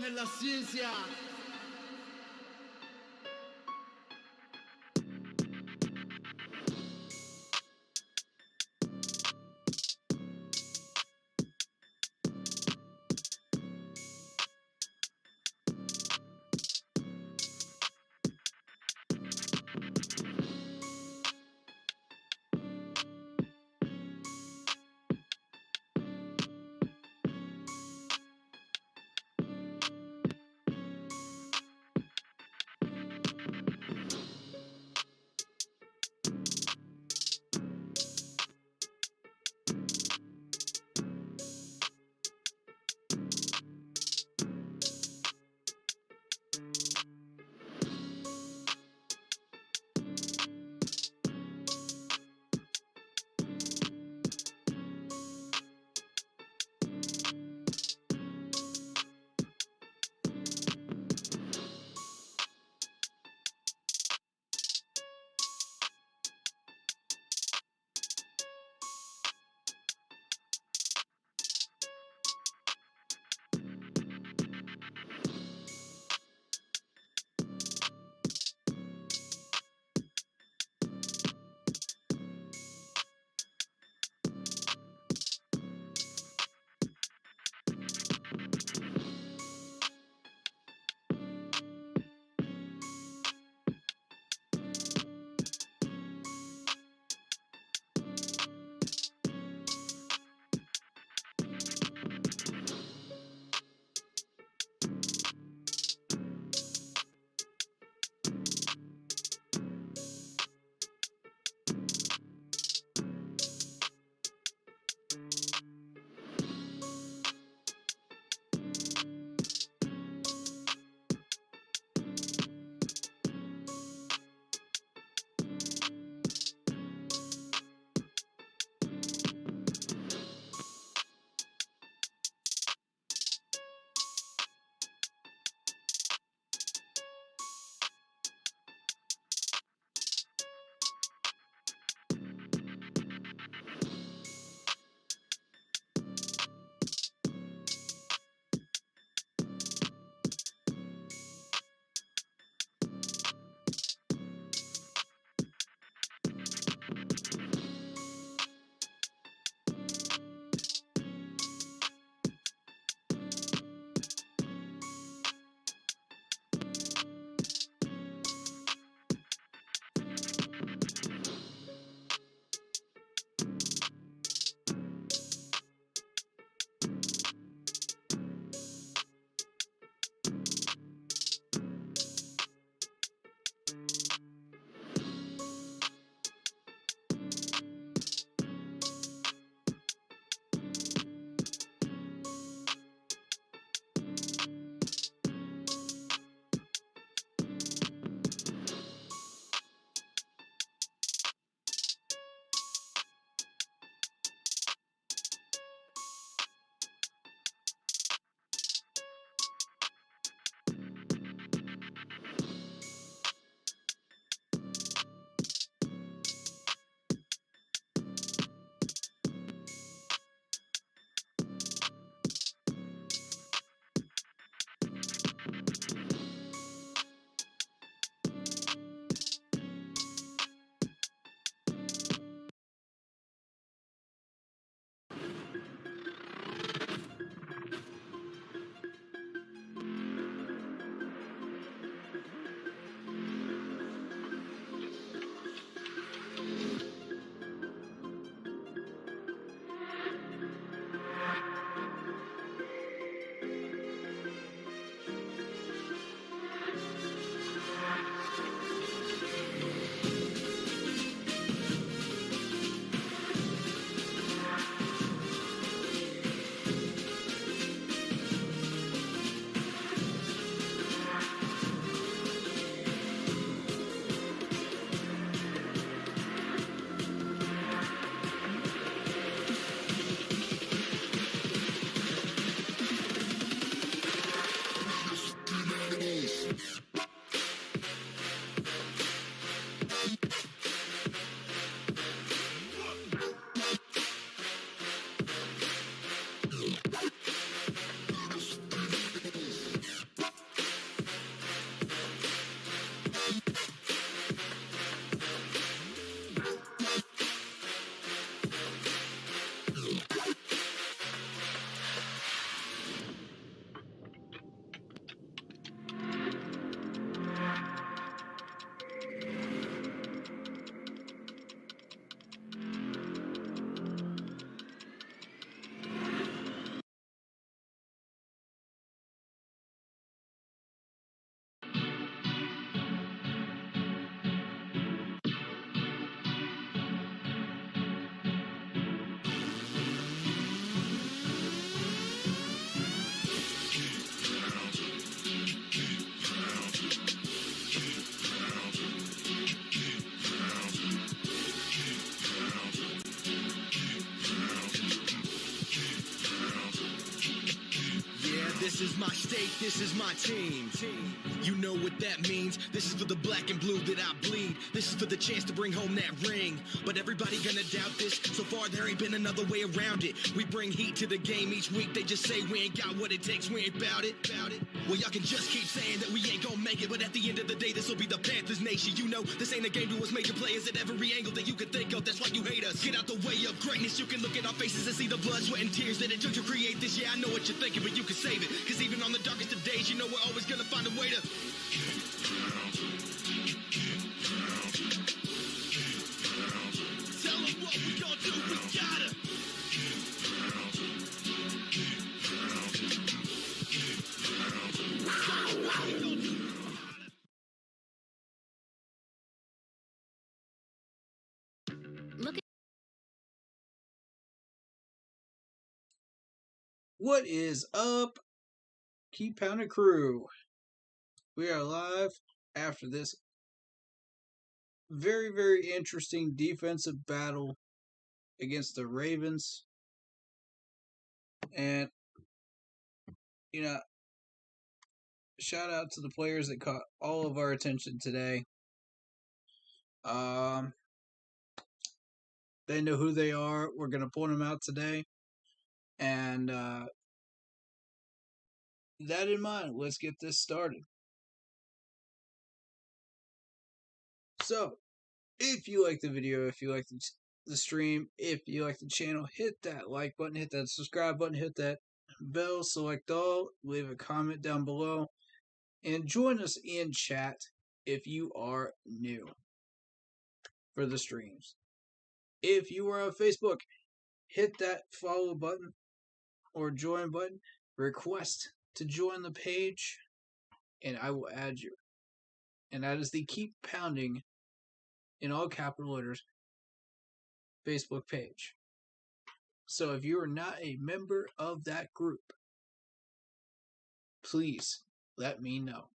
en la ciencia. This is my state, this is my team. You know what that means. This is for the black and blue that I bleed. This is for the chance to bring home that ring. But everybody gonna doubt this. So far there ain't been another way around it. We bring heat to the game each week. They just say we ain't got what it takes, we ain't bout it. Well, y'all can just keep saying that we ain't gonna make it, but at the end of the day, this will be the Panthers nation. You know, this ain't a game to us major players at every angle that you could think of. That's why you hate us. Get out the way of greatness. You can look at our faces and see the blood, sweat, and tears that it took to create this. Yeah, I know what you're thinking, but you can save it. Cause even on the darkest of days, you know we're always gonna find a way to tell them what we gonna do. We gotta What is up, Keep Pounding crew? We are live after this very, very interesting defensive battle against the Ravens. And, you know, shout out to the players that caught all of our attention today. They know who they are. We're going to point them out today. And that in mind, let's get this started. So, if you like the video, if you like the stream, if you like the channel, hit that like button, hit that subscribe button, hit that bell, select all, leave a comment down below, and join us in chat if you are new for the streams. If you are on Facebook, hit that follow button or join button, request to join the page, and I will add you. And that is the Keep Pounding, in all capital letters, Facebook page. So if you are not a member of that group, please let me know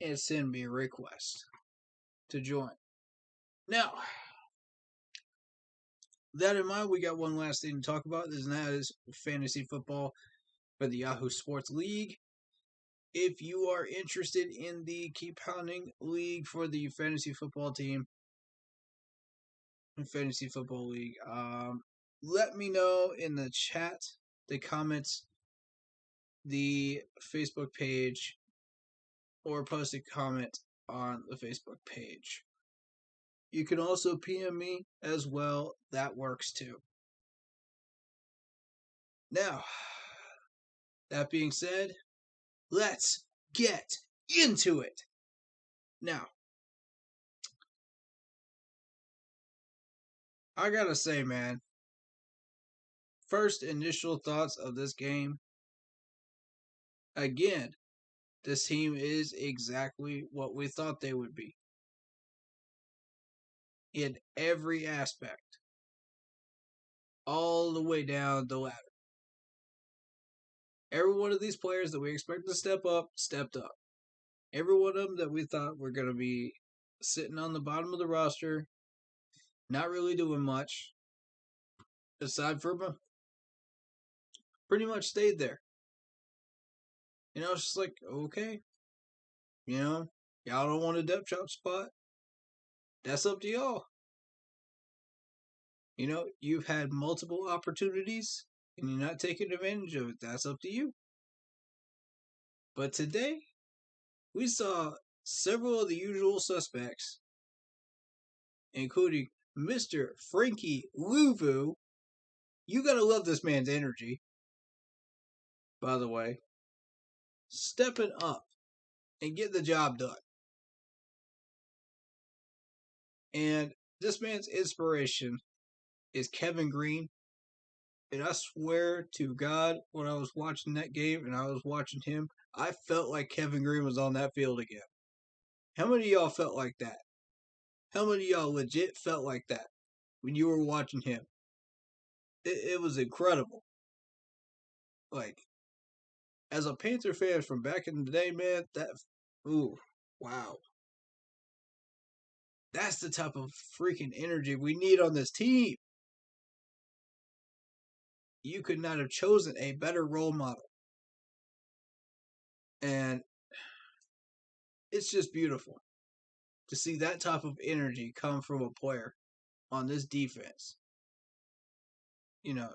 and send me a request to join. Now, that in mind, we got one last thing to talk about, and that is fantasy football for the Yahoo Sports League. If you are interested in the Keep Pounding League for the fantasy football team, fantasy football league, let me know in the chat, the comments, the Facebook page, or post a comment on the Facebook page. You can also PM me as well. That works too. Now, that being said, let's get into it. Now, I gotta say, man, first initial thoughts of this game. Again, this team is exactly what we thought they would be. In every aspect. All the way down the ladder. Every one of these players that we expect to step up, stepped up. Every one of them that we thought were going to be sitting on the bottom of the roster, not really doing much, aside from pretty much stayed there. You know, it's just like, okay, you know, y'all don't want a depth chart spot. That's up to y'all. You know, you've had multiple opportunities and you're not taking advantage of it. That's up to you. But today, we saw several of the usual suspects, including Mr. Frankie Louvu. You gotta love this man's energy, by the way. Stepping up and getting the job done. And this man's inspiration is Kevin Green. And I swear to God, when I was watching that game and I was watching him, I felt like Kevin Green was on that field again. How many of y'all felt like that? How many of y'all legit felt like that when you were watching him? It was incredible. Like, as a Panther fan from back in the day, man, wow. That's the type of freaking energy we need on this team. You could not have chosen a better role model And it's just beautiful to see that type of energy come from a player on this defense. You know,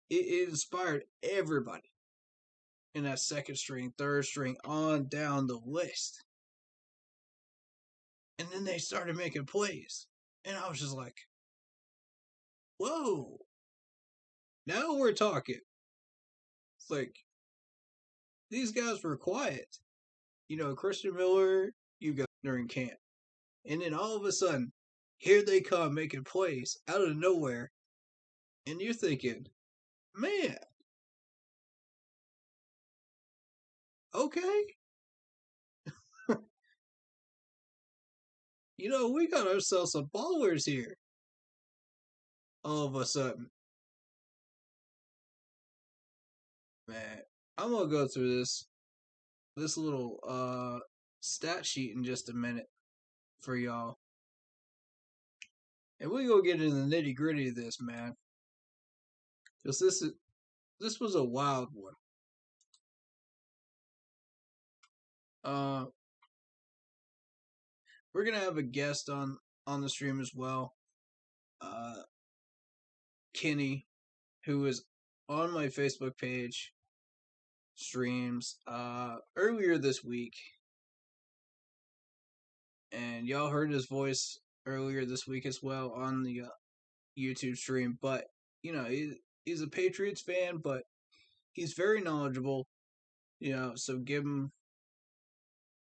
it inspired everybody in that second string, third string, on down the list. And then they started making plays. And I was just like, whoa, now we're talking. It's like, these guys were quiet. Christian Miller, you got during camp. And then all of a sudden, here they come making plays out of nowhere. And you're thinking, man, okay. We got ourselves some ballers here. All of a sudden. Man, I'm gonna go through this little stat sheet in just a minute for y'all. And we gonna get into the nitty gritty of this, man. Because this was a wild one. We're gonna have a guest on the stream as well. Kenny, who is on my Facebook page, streams earlier this week. And y'all heard his voice earlier this week as well on the YouTube stream. But, he's a Patriots fan, but he's very knowledgeable. So give him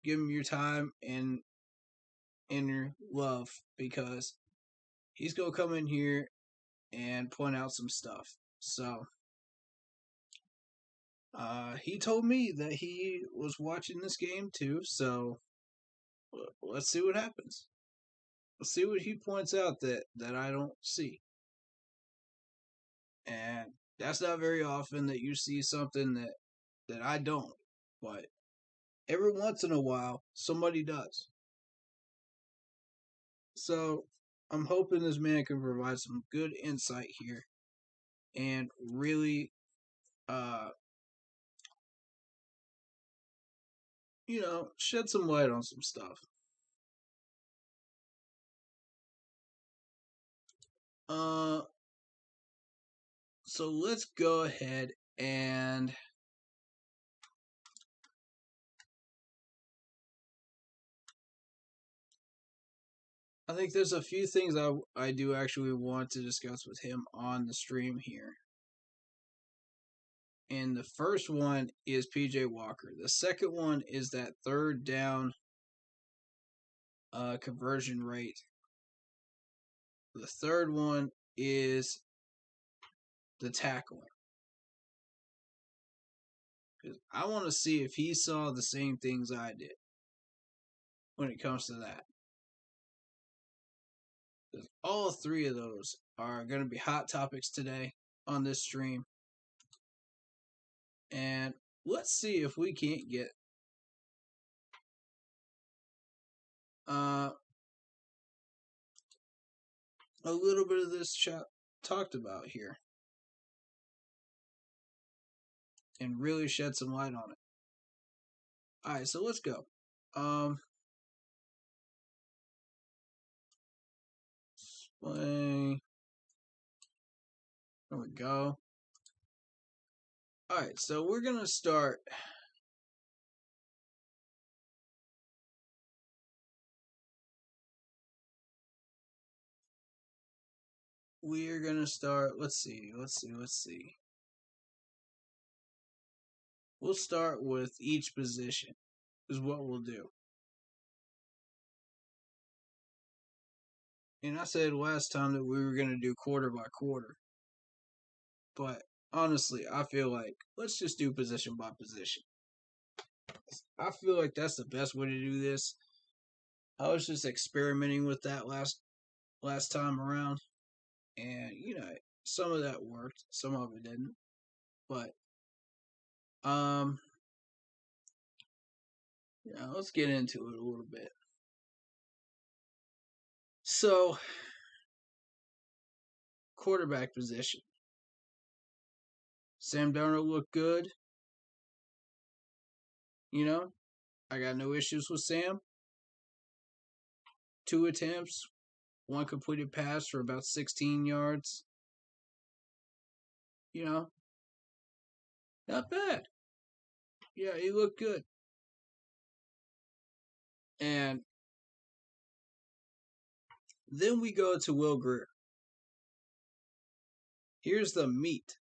your time and your love, because he's going to come in here and point out some stuff. So, he told me that he was watching this game too, so let's see what happens. Let's see what he points out that I don't see. And that's not very often that you see something that I don't. But every once in a while, somebody does. So I'm hoping this man can provide some good insight here and really, shed some light on some stuff. So let's go ahead and I think there's a few things I do actually want to discuss with him on the stream here. And the first one is PJ Walker. The second one is that third down conversion rate. The third one is the tackling. Because I want to see if he saw the same things I did when it comes to that. Because all three of those are going to be hot topics today on this stream. And let's see if we can't get a little bit of this talked about here and really shed some light on it. Alright, so let's go. Display. There we go. Alright, so we're going to start. We are going to start. Let's see. We'll start with each position, is what we'll do. And I said last time that we were going to do quarter by quarter. But honestly, I feel like let's just do position by position. I feel like that's the best way to do this. I was just experimenting with that last time around. And, some of that worked, some of it didn't. But, let's get into it a little bit. So, quarterback position. Sam Darnold looked good. You know, I got no issues with Sam. 2 attempts, 1 completed pass for about 16 yards. You know, not bad. Yeah, he looked good. And then we go to Will Grier. Here's the meat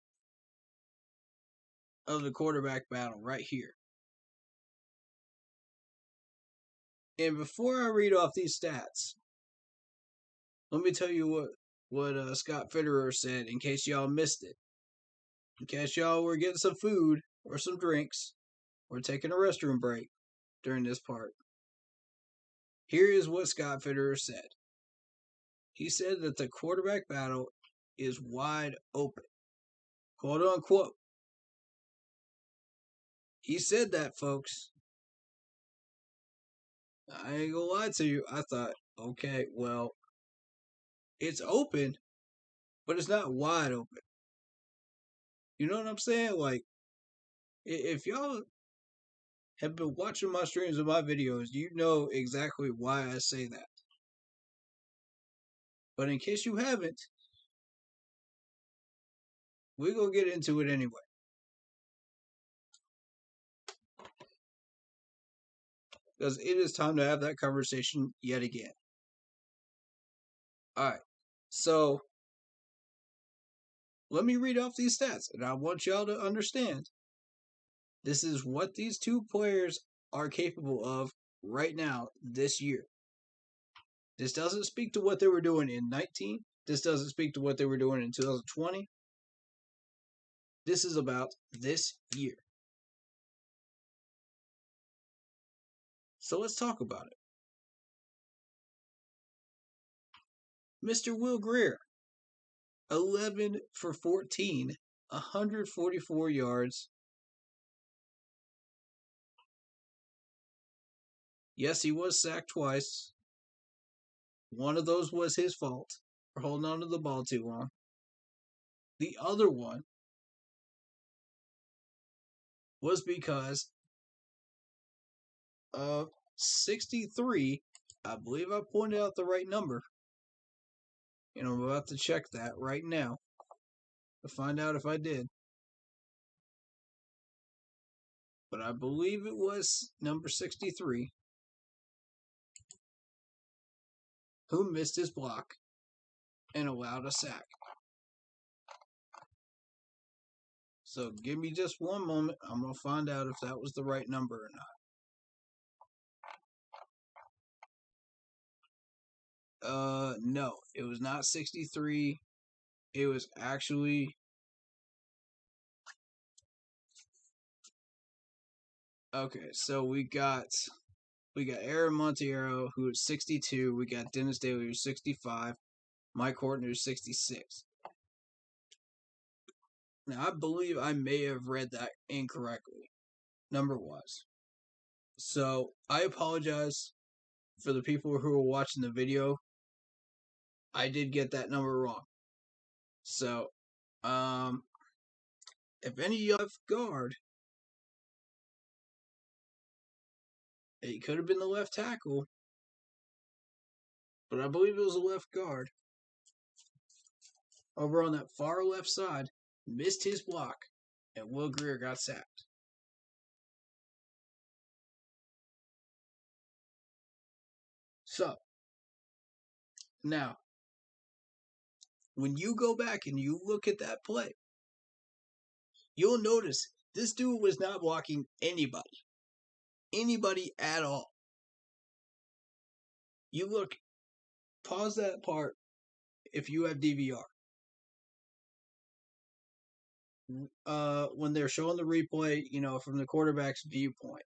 of the quarterback battle right here. And before I read off these stats, let me tell you what Scott Fitterer said in case y'all missed it. In case y'all were getting some food or some drinks or taking a restroom break during this part. Here is what Scott Fitterer said. He said that the quarterback battle is wide open. Quote unquote. He said that, folks. I ain't gonna lie to you. I thought, okay, well, it's open, but it's not wide open. You know what I'm saying? Like, if y'all have been watching my streams and my videos, you know exactly why I say that. But in case you haven't, we're going to get into it anyway. Because it is time to have that conversation yet again. Alright, so let me read off these stats, and I want y'all to understand this is what these two players are capable of right now this year. This doesn't speak to what they were doing in 19. This doesn't speak to what they were doing in 2020. This is about this year. So let's talk about it. Mr. Will Grier, 11 for 14, 144 yards. Yes, he was sacked twice. One of those was his fault for holding on to the ball too long. The other one was because of 63. I believe I pointed out the right number. And I'm about to check that right now to find out if I did. But I believe it was number 63 who missed his block and allowed a sack. So give me just one moment. I'm going to find out if that was the right number or not. No, it was not 63. It was actually... Okay, so we got Aaron Monteiro, who is 62. We got Dennis Daly, who's 65. Mike Horton, who's 66. Now, I believe I may have read that incorrectly, number-wise. So, I apologize for the people who were watching the video. I did get that number wrong. So, if any of you left guard, it could have been the left tackle, but I believe it was the left guard. Over on that far left side, missed his block, and Will Grier got sacked. So, now, when you go back and you look at that play, you'll notice this dude was not blocking anybody. Anybody at all. You look, pause that part if you have DVR. When they're showing the replay, from the quarterback's viewpoint.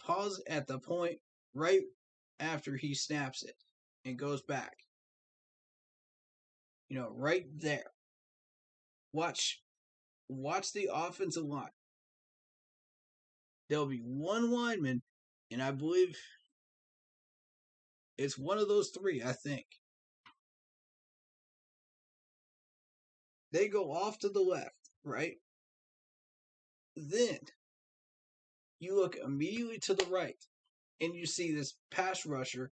Pause at the point right after he snaps it and goes back. Right there. Watch the offensive line. There'll be one lineman, and I believe it's one of those three, I think. They go off to the left, right? Then You look immediately to the right, and you see this pass rusher.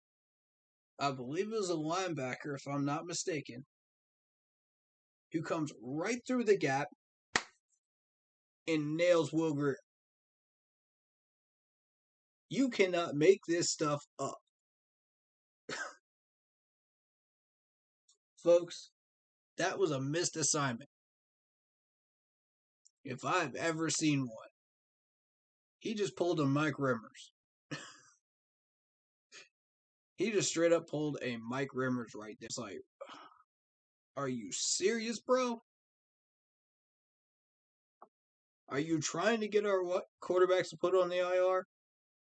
I believe it was a linebacker, if I'm not mistaken, who comes right through the gap and nails Will Grier. You cannot make this stuff up. Folks, that was a missed assignment. If I've ever seen one. He just pulled a Mike Rimmers. He just straight up pulled a Mike Rimmers right there. It's like, are you serious, bro? Are you trying to get our quarterbacks to put on the IR?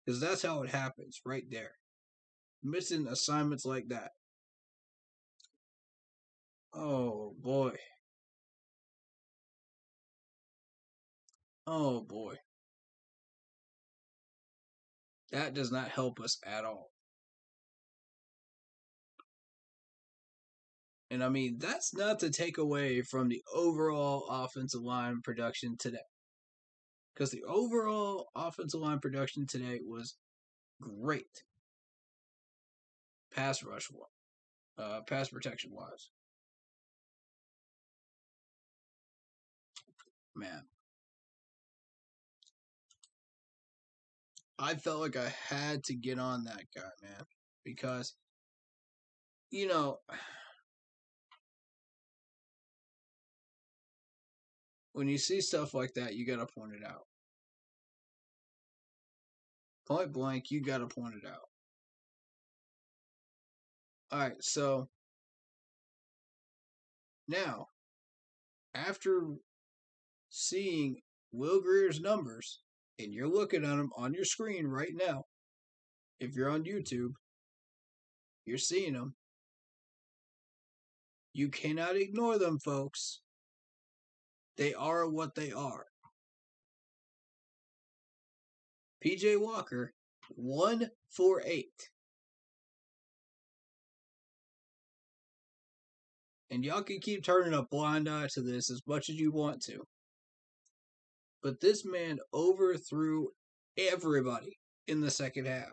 Because that's how it happens right there. Missing assignments like that. Oh, boy. Oh, boy. That does not help us at all. And I mean, that's not to take away from the overall offensive line production today. Because the overall offensive line production today was great. Pass protection wise. Man. I felt like I had to get on that guy, man. Because, you know, when you see stuff like that, you got to point it out. Point blank, you got to point it out. All right, so now, after seeing Will Grier's numbers, and you're looking at them on your screen right now, if you're on YouTube, you're seeing them. You cannot ignore them, folks. They are what they are. PJ Walker, 1 for 8. And y'all can keep turning a blind eye to this as much as you want to. But this man overthrew everybody in the second half.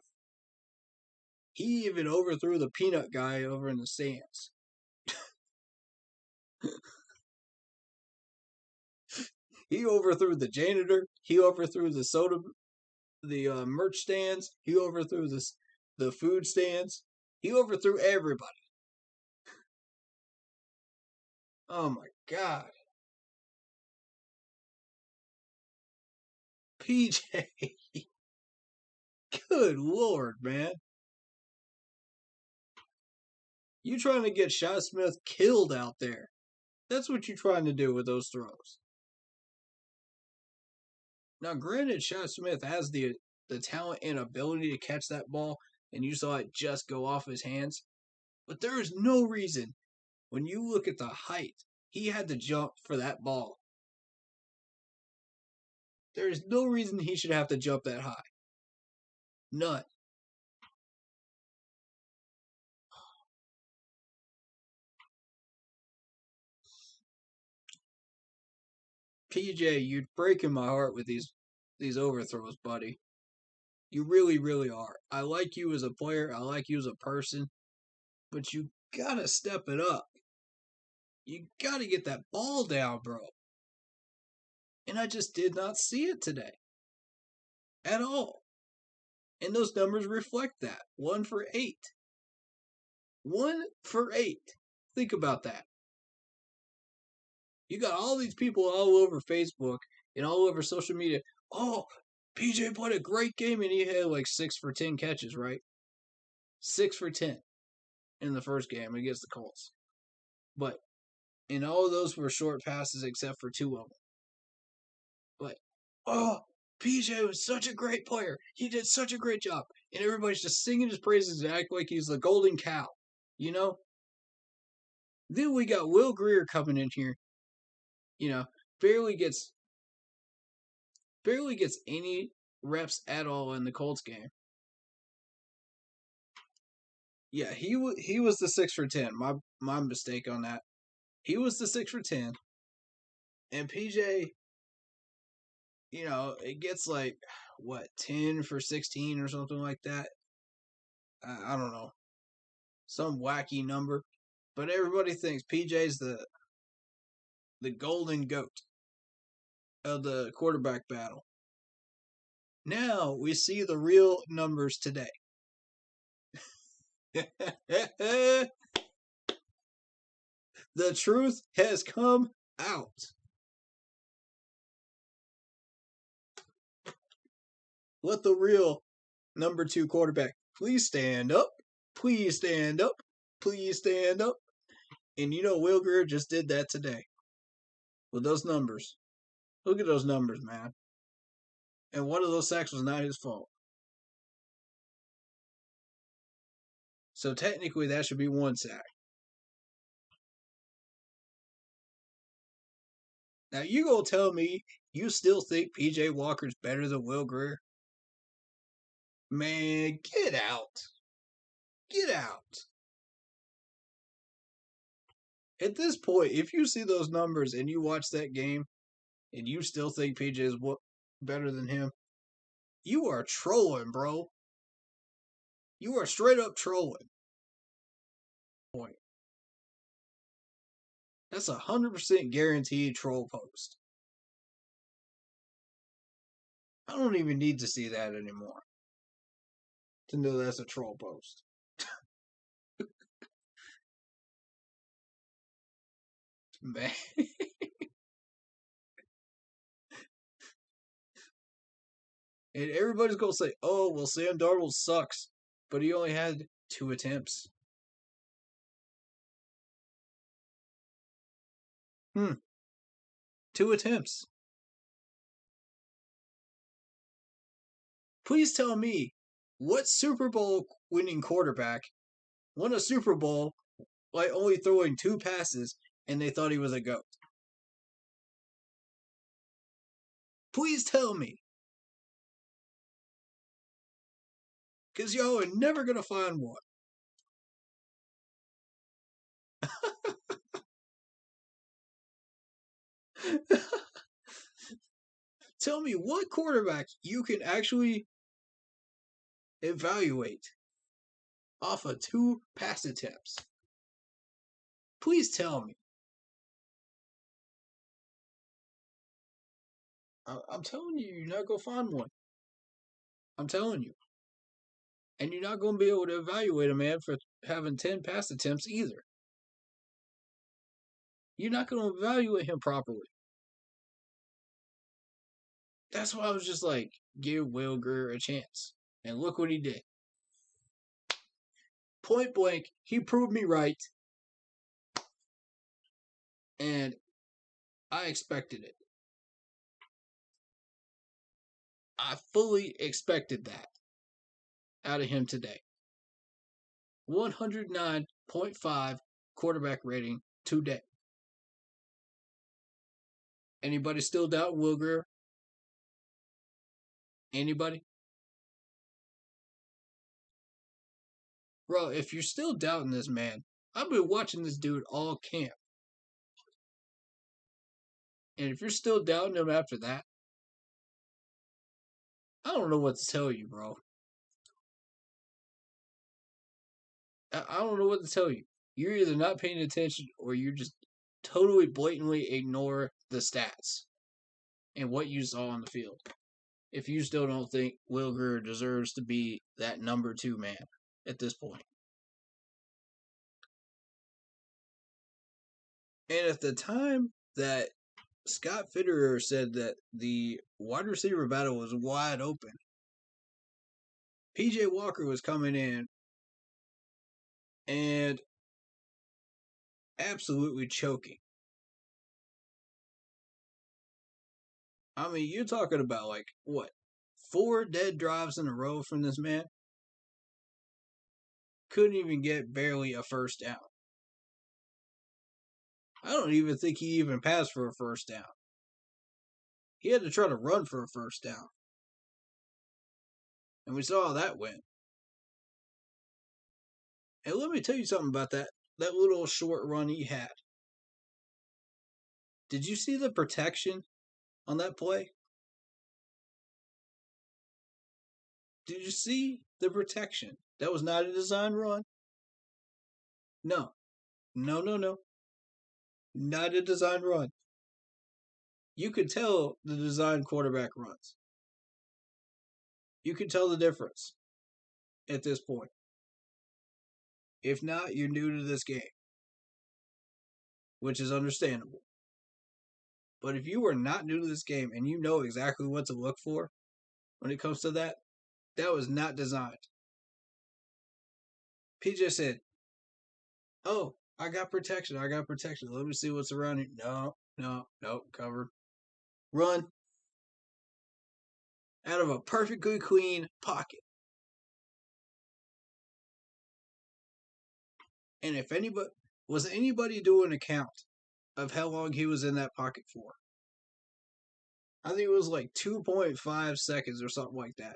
He even overthrew the peanut guy over in the stands. He overthrew the janitor. He overthrew the merch stands. He overthrew the food stands. He overthrew everybody. Oh my God. PJ. Good Lord, man. You trying to get Shi Smith killed out there. That's what you're trying to do with those throws. Now, granted, Shi Smith has the talent and ability to catch that ball, and you saw it just go off his hands. But there is no reason, when you look at the height, he had to jump for that ball. There is no reason he should have to jump that high. None. PJ, you're breaking my heart with these overthrows, buddy. You really, really are. I like you as a player. I like you as a person. But you gotta step it up. You gotta get that ball down, bro. And I just did not see it today. At all. And those numbers reflect that. 1 for 8. 1 for 8. Think about that. You got all these people all over Facebook and all over social media. Oh, PJ played a great game and he had like 6 for 10 catches, right? 6 for 10 in the first game against the Colts. But, and all of those were short passes except for 2 of them. But, oh, PJ was such a great player. He did such a great job. And everybody's just singing his praises and act like he's the golden cow. You know? Then we got Will Grier coming in here. You know, barely gets any reps at all in the Colts game. Yeah, he was the 6 for 10. My mistake on that. He was the 6 for 10. And PJ it gets like, what, 10 for 16 or something like that. I don't know. Some wacky number. But everybody thinks PJ's the golden goat of the quarterback battle. Now we see the real numbers today. The truth has come out. Let the real number 2 quarterback please stand up. Please stand up. Please stand up. And Will Grier just did that today. With those numbers. Look at those numbers, man. And one of those sacks was not his fault. So technically that should be 1 sack. Now you gonna tell me you still think PJ Walker's better than Will Grier? Man, get out. Get out. At this point, if you see those numbers and you watch that game and you still think PJ is better than him, you are trolling, bro. You are straight up trolling. Point. That's 100% guaranteed troll post. I don't even need to see that anymore to know that's a troll post. Man. And everybody's going to say, oh, well, Sam Darnold sucks, but he only had 2 attempts. 2 attempts. Please tell me, what Super Bowl winning quarterback won a Super Bowl by only throwing 2 passes and they thought he was a GOAT? Please tell me. Because y'all are never going to find one. Tell me what quarterback you can actually evaluate off of 2 pass attempts. Please tell me. I'm telling you, you're not going to find one. I'm telling you. And you're not going to be able to evaluate a man for having 10 pass attempts either. You're not going to evaluate him properly. That's why I was just like, give Will Grier a chance. And look what he did. Point blank, he proved me right. And I expected it. I fully expected that out of him today. 109.5 quarterback rating today. Anybody still doubt Will Grier? Anybody? Bro, if you're still doubting this man, I've been watching this dude all camp. And if you're still doubting him after that, I don't know what to tell you, bro. I don't know what to tell you. You're either not paying attention or you just totally blatantly ignore the stats and what you saw on the field. If you still don't think Will Grier deserves to be that number 2 man at this point. And at the time that Scott Fitterer said that the wide receiver battle was wide open, PJ Walker was coming in and absolutely choking. I mean, you're talking about like, what, 4 dead drives in a row from this man? Couldn't even get barely a first down. I don't even think he even passed for a first down. He had to try to run for a first down. And we saw how that went. And let me tell you something about that little short run he had. Did you see the protection on that play? Did you see the protection? That was not a design run. No. No. Not a design run. You could tell the design quarterback runs. You could tell the difference at this point. If not, you're new to this game, which is understandable. But if you are not new to this game and you know exactly what to look for when it comes to that, that was not designed. PJ said, "Oh, I got protection. Let me see what's around you." No, covered. Run out of a perfectly clean pocket. And if anybody doing a count of how long he was in that pocket for? I think it was like 2.5 seconds or something like that.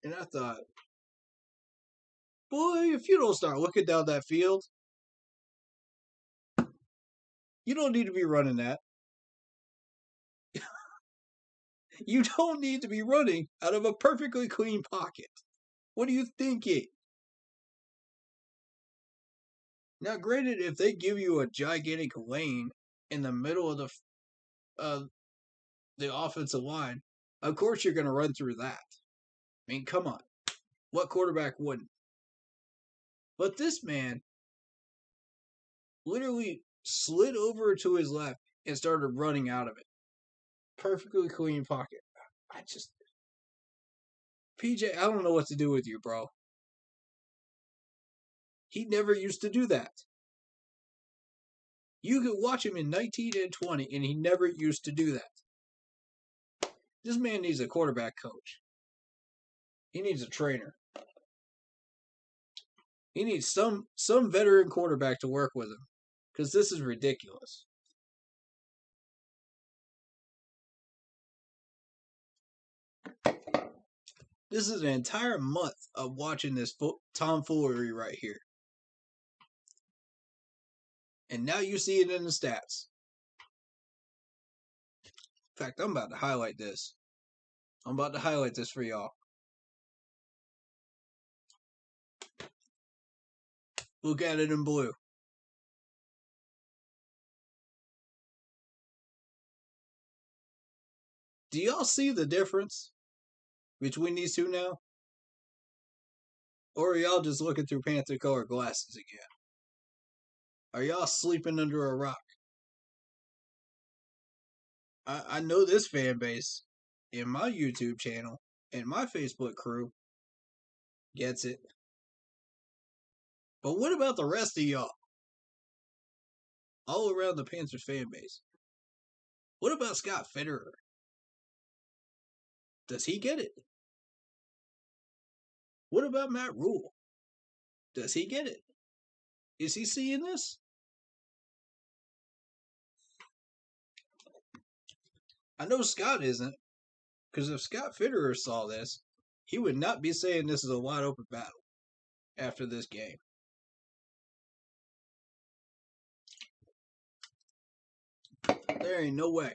And I thought, boy, if you don't start looking down that field, you don't need to be running that. You don't need to be running out of a perfectly clean pocket. What are you thinking? Now, granted, if they give you a gigantic lane in the middle of the offensive line, of course you're going to run through that. I mean, come on. What quarterback wouldn't? But this man literally slid over to his left and started running out of it. Perfectly clean pocket. PJ, I don't know what to do with you, bro. He never used to do that. You could watch him in 19 and 20, and he never used to do that. This man needs a quarterback coach. He needs a trainer. He needs some veteran quarterback to work with him, because this is ridiculous. This is an entire month of watching this tomfoolery right here. And now you see it in the stats. In fact, I'm about to highlight this. I'm about to highlight this for y'all. Look at it in blue. Do y'all see the difference between these two now? Or are y'all just looking through Panther color glasses again? Are y'all sleeping under a rock? I know this fan base in my YouTube channel and my Facebook crew gets it. But what about the rest of y'all? All around the Panthers fan base. What about Scott Fitterer? Does he get it? What about Matt Rule? Does he get it? Is he seeing this? I know Scott isn't, because if Scott Fitterer saw this, he would not be saying this is a wide open battle after this game. There ain't no way.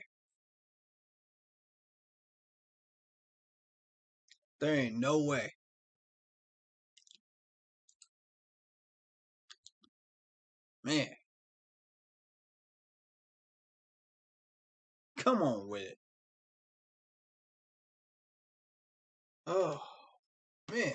There ain't no way. Man. Come on with it. Oh, man.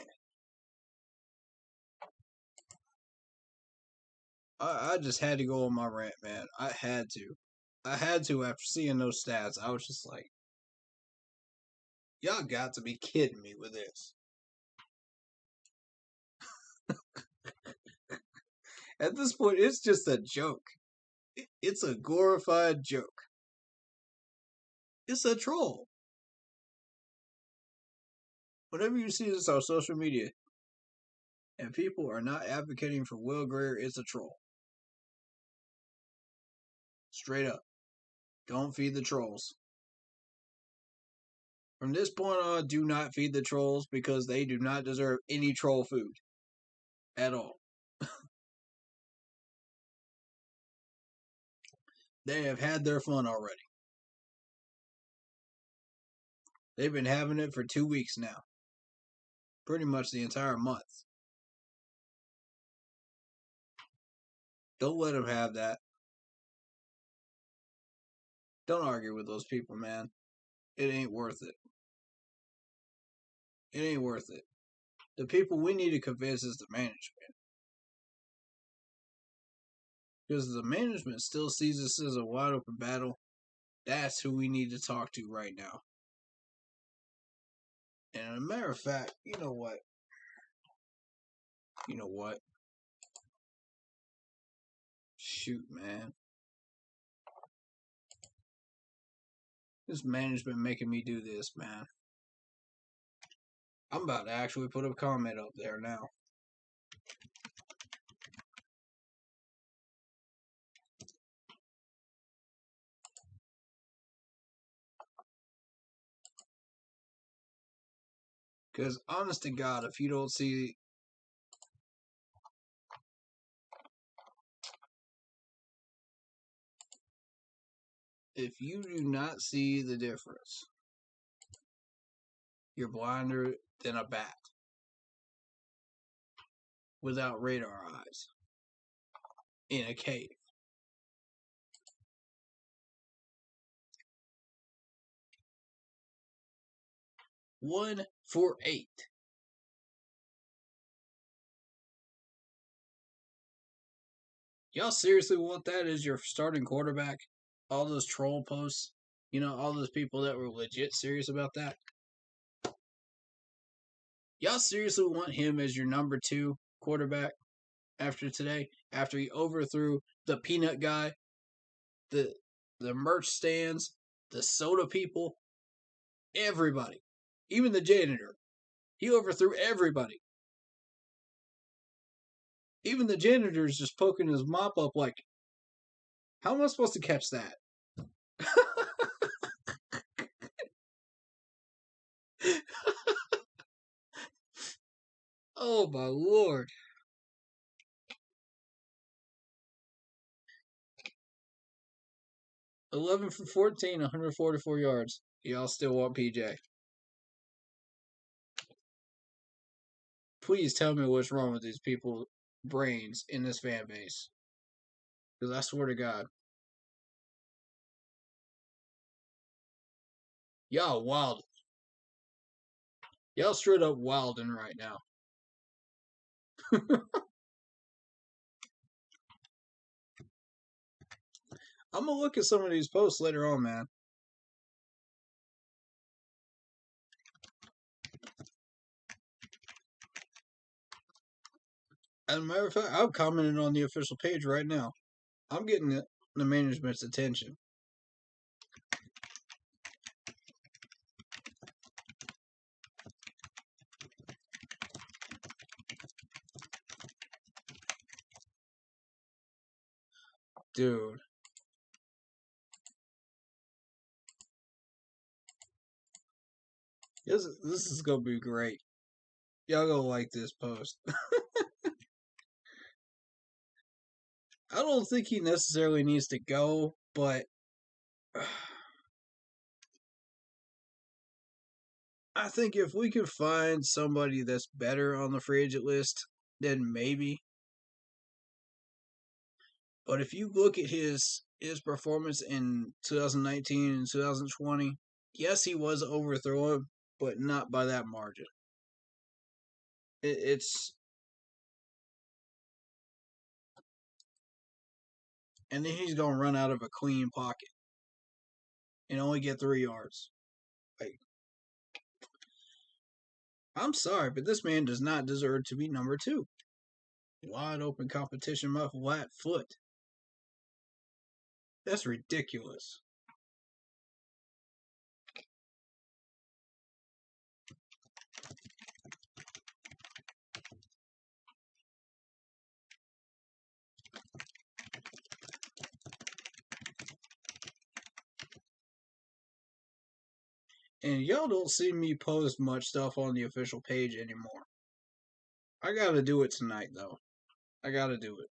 I just had to go on my rant, man. I had to after seeing those stats. I was just like, y'all got to be kidding me with this. At this point, it's just a joke. It's a glorified joke. It's a troll. Whenever you see this on social media and people are not advocating for Will Grier, it's a troll. Straight up. Don't feed the trolls. From this point on, do not feed the trolls because they do not deserve any troll food. At all. They have had their fun already. They've been having it for 2 weeks now. pretty much the entire month. Don't let him have that. Don't argue with those people, man. It ain't worth it. It ain't worth it. The people we need to convince is the management. Because the management still sees this as a wide open battle. That's who we need to talk to right now. And as a matter of fact, you know what? Shoot, man. This management making me do this, man. I'm about to actually put a comment up there now. Because, honest to God, if you don't see... If you do not see the difference, you're blinder than a bat without radar eyes in a cave. One for 8. Y'all seriously want that as your starting quarterback? All those troll posts, all those people that were legit serious about that. Y'all seriously want him as your number 2 quarterback after today? After he overthrew the peanut guy, the merch stands, the soda people, everybody, even the janitor. He overthrew everybody. Even the janitor is just poking his mop up like, how am I supposed to catch that? Oh my Lord. $11 for 14, 144 yards. Y'all still want PJ? Please tell me what's wrong with these people's brains in this fan base. Because I swear to God. Y'all wild. Y'all straight up wilding right now. I'm going to look at some of these posts later on, man. As a matter of fact, I'm commenting on the official page right now. I'm getting the management's attention. Dude. This is going to be great. Y'all going to like this post. I don't think he necessarily needs to go, but I think if we could find somebody that's better on the free agent list, then maybe. But if you look at his performance in 2019 and 2020, yes, he was overthrown, but not by that margin. It's... And then he's going to run out of a clean pocket and only get 3 yards. Like, I'm sorry, but this man does not deserve to be number 2. Wide open competition, my flat foot. That's ridiculous. And y'all don't see me post much stuff on the official page anymore. I gotta do it tonight, though. I gotta do it.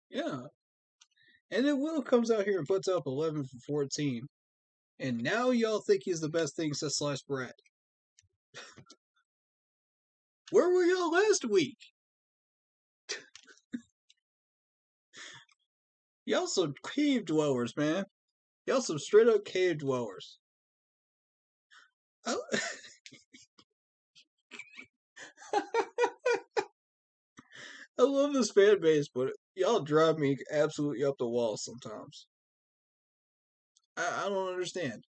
Yeah. And then Will comes out here and puts up 11 for 14. And now y'all think he's the best thing since sliced bread. Where were y'all last week? Y'all some cave dwellers, man. Y'all some straight up cave dwellers. I, I love this fan base, but y'all drive me absolutely up the wall sometimes. I don't understand.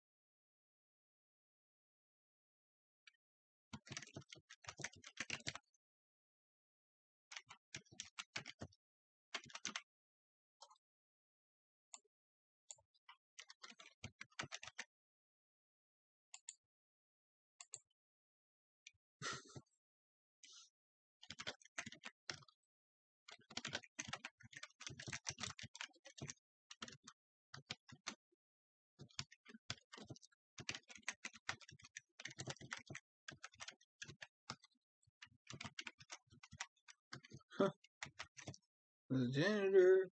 The janitor.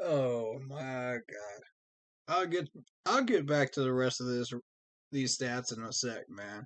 Oh my god. I'll get back to the rest of these stats in a sec, man.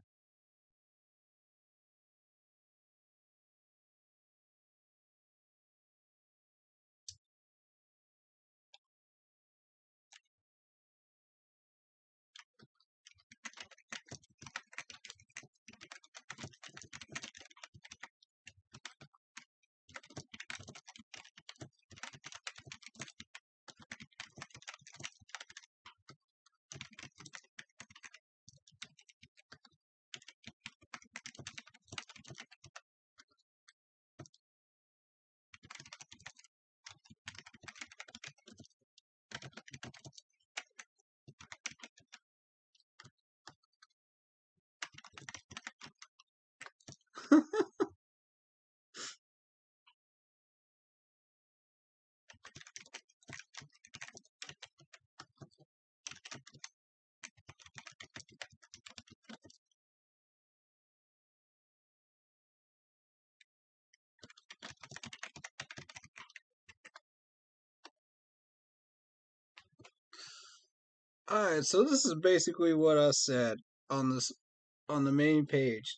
Alright, so this is basically what I said on the main page.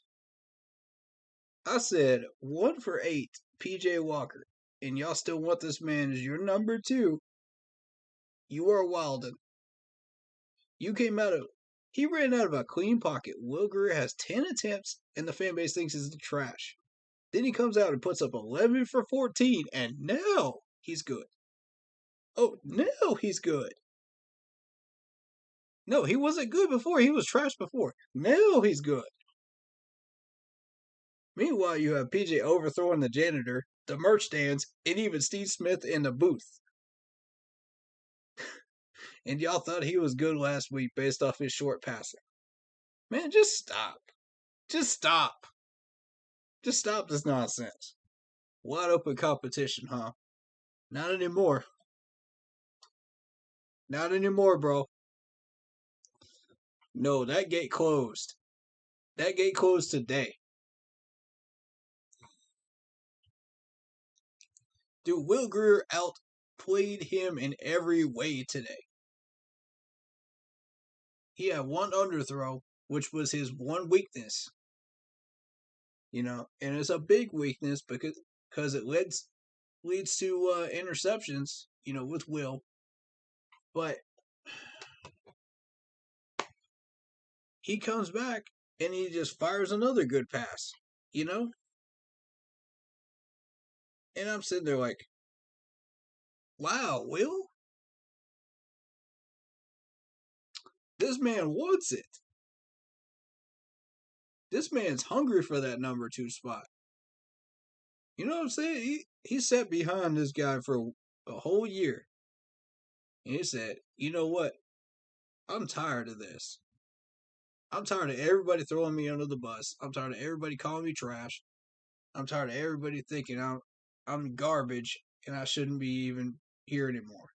I said 1 for 8, PJ Walker, and y'all still want this man as your number 2. You are wildin'. You came out of he ran out of a clean pocket. Will Greer has 10 attempts, and the fan base thinks he's the trash. Then he comes out and puts up 11 for 14, and now he's good. Oh, now he's good. No, he wasn't good before. He was trash before. Now he's good. Meanwhile, you have PJ overthrowing the janitor, the merch stands, and even Steve Smith in the booth. And y'all thought he was good last week based off his short passing. Man, just stop. Just stop. Just stop this nonsense. Wide open competition, huh? Not anymore. Not anymore, bro. No, that gate closed. That gate closed today. Dude, Will Greer outplayed him in every way today. He had one underthrow, which was his one weakness. You know, and it's a big weakness because it leads to interceptions, you know, with Will. But he comes back and he just fires another good pass, you know? And I'm sitting there like, wow, Will? This man wants it. This man's hungry for that number 2 spot. You know what I'm saying? He sat behind this guy for a whole year. And he said, you know what? I'm tired of this. I'm tired of everybody throwing me under the bus. I'm tired of everybody calling me trash. I'm tired of everybody thinking I'm garbage and I shouldn't be even here anymore.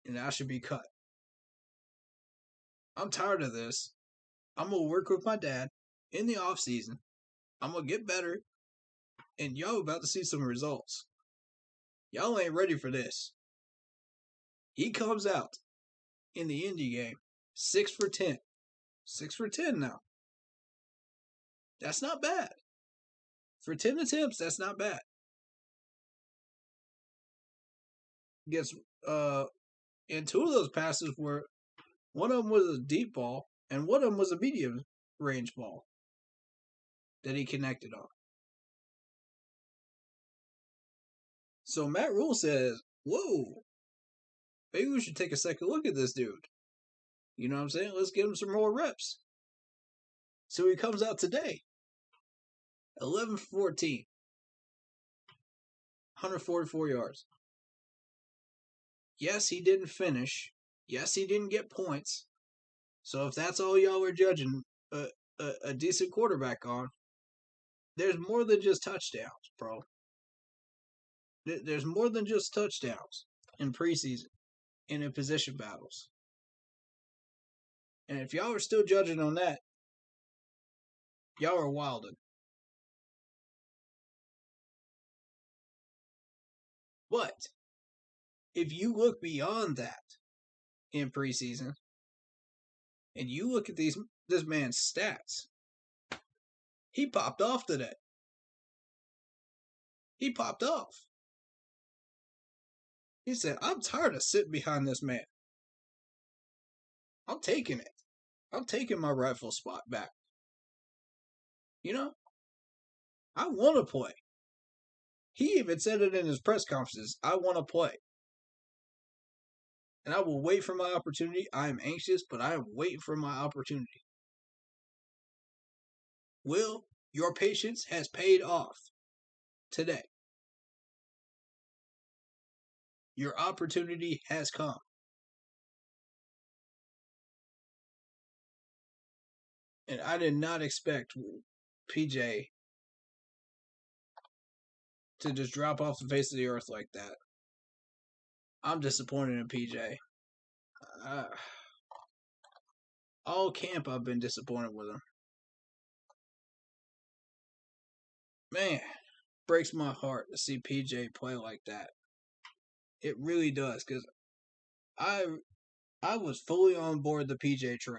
And I should be cut. I'm tired of this. I'm going to work with my dad in the off season. I'm going to get better. And y'all about to see some results. Y'all ain't ready for this. He comes out in the Indy game 6 for 10. 6 for 10 now. That's not bad. For 10 attempts, that's not bad. Gets and 2 of those passes were, one of them was a deep ball and one of them was a medium range ball that he connected on. So Matt Rule says, whoa, maybe we should take a second look at this dude. You know what I'm saying? Let's get him some more reps. So he comes out today, 11 for 14, 144 yards. Yes, he didn't finish. Yes, he didn't get points. So if that's all y'all are judging a decent quarterback on, there's more than just touchdowns, bro. There's more than just touchdowns in preseason and in position battles. And if y'all are still judging on that, y'all are wildin'. But if you look beyond that in preseason and you look at this man's stats, he popped off today. He popped off. He said, I'm tired of sitting behind this man. I'm taking it. I'm taking my rightful spot back. You know, I want to play. He even said it in his press conferences. I want to play. And I will wait for my opportunity. I am anxious, but I am waiting for my opportunity. Will, your patience has paid off today. Your opportunity has come. And I did not expect PJ to just drop off the face of the earth like that. I'm disappointed in PJ. All camp, I've been disappointed with him. Man, breaks my heart to see PJ play like that. It really does, because I was fully on board the PJ train.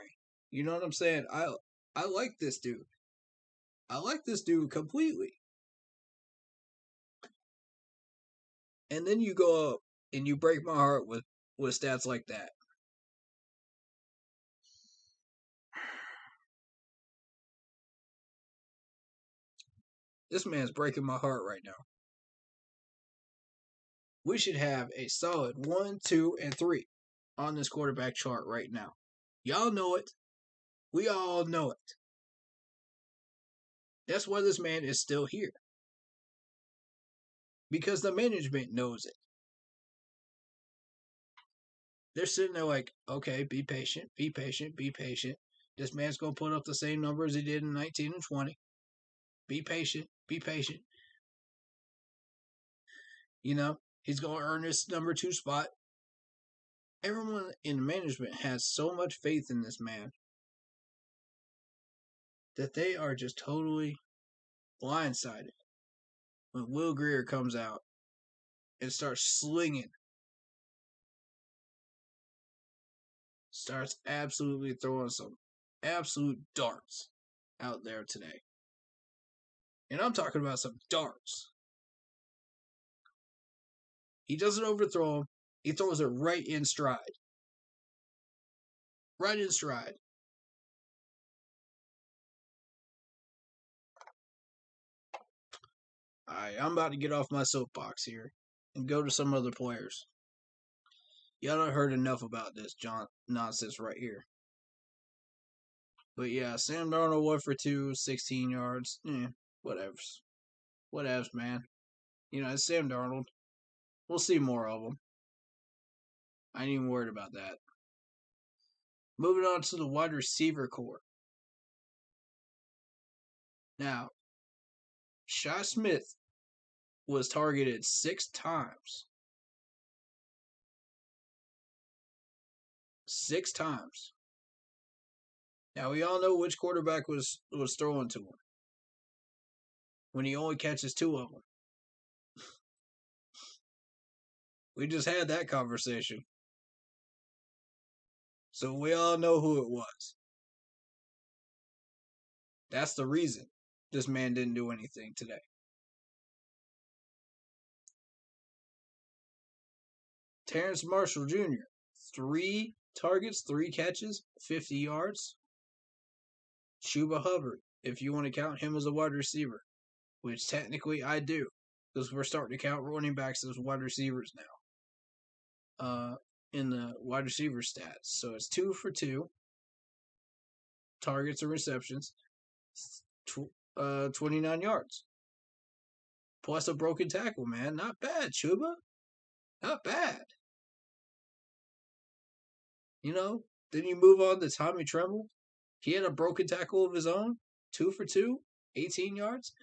You know what I'm saying? I like this dude. I like this dude completely. And then you go up and you break my heart with stats like that. This man's breaking my heart right now. We should have a solid 1, 2, and 3 on this quarterback chart right now. Y'all know it. We all know it. That's why this man is still here. Because the management knows it. They're sitting there like, okay, be patient, be patient, be patient. This man's going to put up the same numbers he did in 19 and 20. Be patient, be patient. You know, he's going to earn his number 2 spot. Everyone in management has so much faith in this man that they are just totally blindsided when Will Grier comes out and starts slinging. Starts absolutely throwing some absolute darts out there today. And I'm talking about some darts. He doesn't overthrow him. He throws it right in stride. Right in stride. Alright, I'm about to get off my soapbox here and go to some other players. Y'all don't heard enough about this nonsense right here. But yeah, Sam Darnold 1 for 2, 16 yards. Whatevs. Whatevs, man. You know, it's Sam Darnold. We'll see more of him. I ain't even worried about that. Moving on to the wide receiver core. Now, Shi Smith was targeted 6 times. 6 times. Now, we all know which quarterback was throwing to him when he only catches 2 of them. We just had that conversation. So we all know who it was. That's the reason this man didn't do anything today. Terence Marshall Jr., 3 targets, 3 catches, 50 yards. Chuba Hubbard, if you want to count him as a wide receiver, which technically I do, because we're starting to count running backs as wide receivers now. In the wide receiver stats. So it's 2 for 2 targets or receptions, 29 yards. Plus a broken tackle, man. Not bad, Chuba. Not bad. You know, then you move on to Tommy Tremble. He had a broken tackle of his own, 2 for 2, 18 yards.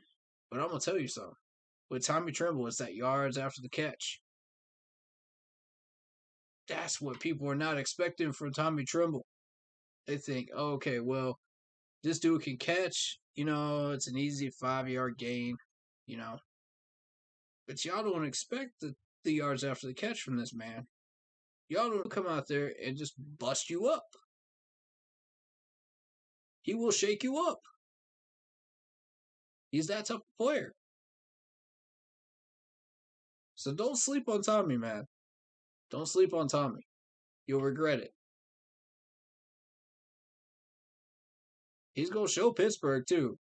But I'm going to tell you something. With Tommy Tremble, it's that yards after the catch. That's what people are not expecting from Tommy Tremble. They think, oh, okay, well, this dude can catch. You know, it's an easy 5-yard gain, you know. But y'all don't expect the yards after the catch from this man. Y'all don't come out there and just bust you up. He will shake you up. He's that type of player. So don't sleep on Tommy, man. Don't sleep on Tommy. You'll regret it. He's going to show Pittsburgh, too,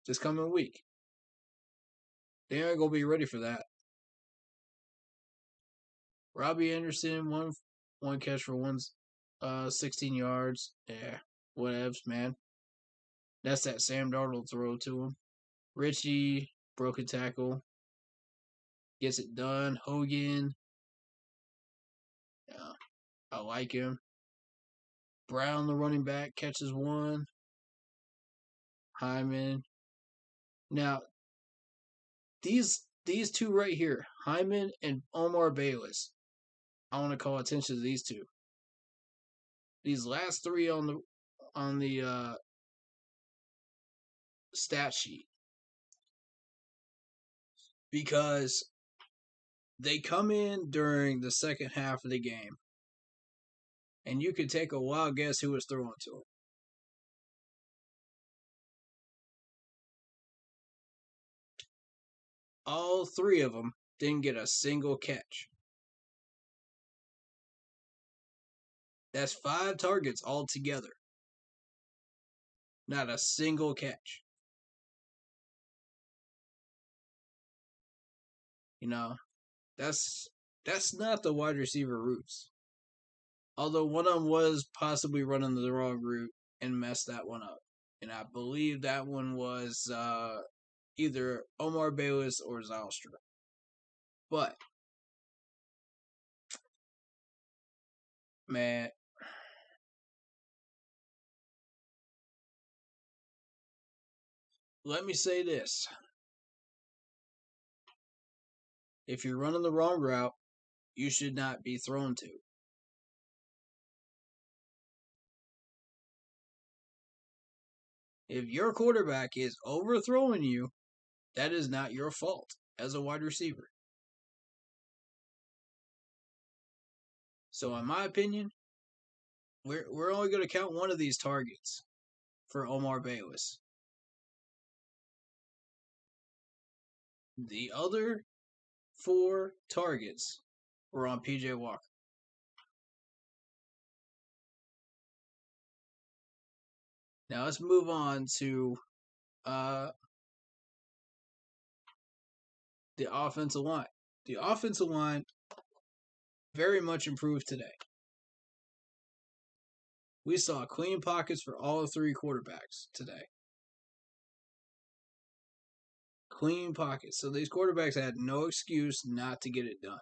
this coming week. They aren't going to be ready for that. Robbie Anderson, one catch for 16 yards. Yeah, whatevs, man. That's that Sam Darnold throw to him. Richie, broken tackle. Gets it done. Hogan. Yeah, I like him. Brown, the running back, catches 1. Hyman. Now, these 2 right here, Hyman and Omar Bayless, I want to call attention to these 2. These last 3 on the stat sheet, because they come in during the second half of the game, and you could take a wild guess who was throwing to them. All 3 of them didn't get a single catch. That's 5 targets altogether. Not a single catch. You know, that's not the wide receiver routes. Although one of them was possibly running the wrong route and messed that one up. And I believe that one was either Omar Bayless or Zylstra. But, man, let me say this. If you're running the wrong route, you should not be thrown to. If your quarterback is overthrowing you, that is not your fault as a wide receiver. So in my opinion, we're only going to count one of these targets for Omar Bayless. The other 4 targets were on PJ Walker. Now let's move on to the offensive line. The offensive line very much improved today. We saw clean pockets for all three quarterbacks today. Clean pockets. So these quarterbacks had no excuse not to get it done.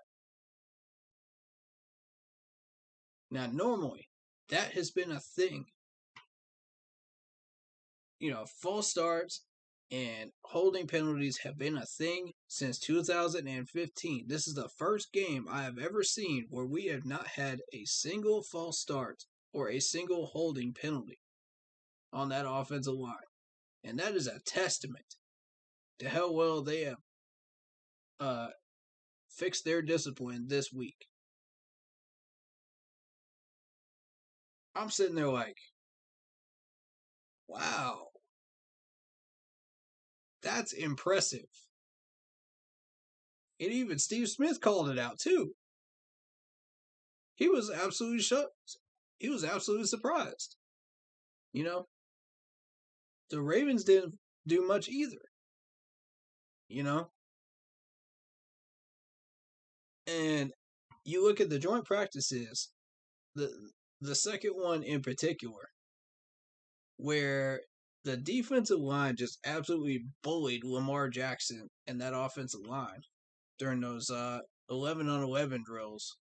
Now, normally, that has been a thing. False starts and holding penalties have been a thing since 2015. This is the first game I have ever seen where we have not had a single false start or a single holding penalty on that offensive line. And that is a testament to how well they have fixed their discipline this week. I'm sitting there like, wow, that's impressive. And even Steve Smith called it out too. He was absolutely shocked. He was absolutely surprised. The Ravens didn't do much either. And you look at the joint practices, the second one in particular, where the defensive line just absolutely bullied Lamar Jackson and that offensive line during those 11-on-11 drills.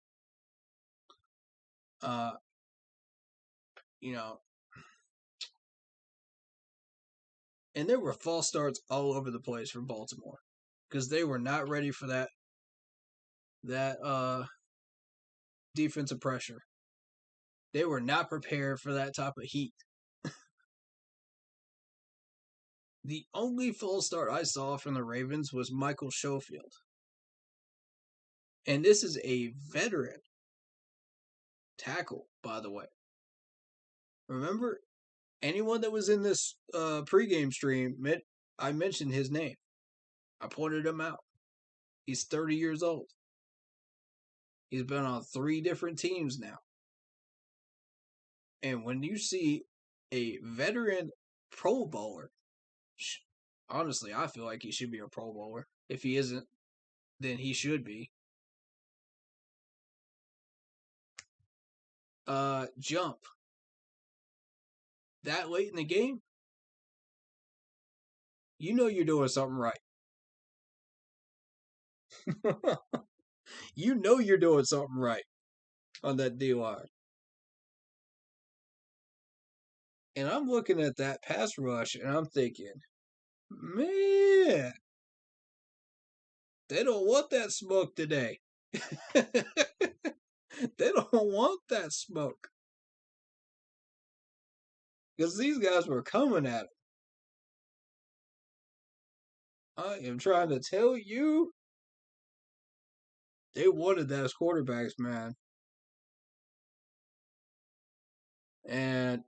And there were false starts all over the place for Baltimore because they were not ready for that defensive pressure. They were not prepared for that type of heat. The only false start I saw from the Ravens was Michael Schofield. And this is a veteran tackle, by the way. Remember, anyone that was in this pregame stream, I mentioned his name. I pointed him out. He's 30 years old. He's been on 3 different teams now. And when you see a veteran Pro Bowler, honestly, I feel like he should be a Pro Bowler. If he isn't, then he should be. Jump. That late in the game, you're doing something right. You're doing something right on that D-line. And I'm looking at that pass rush, and I'm thinking, man, they don't want that smoke today. They don't want that smoke. Because these guys were coming at him. I am trying to tell you, they wanted that as quarterbacks, man. And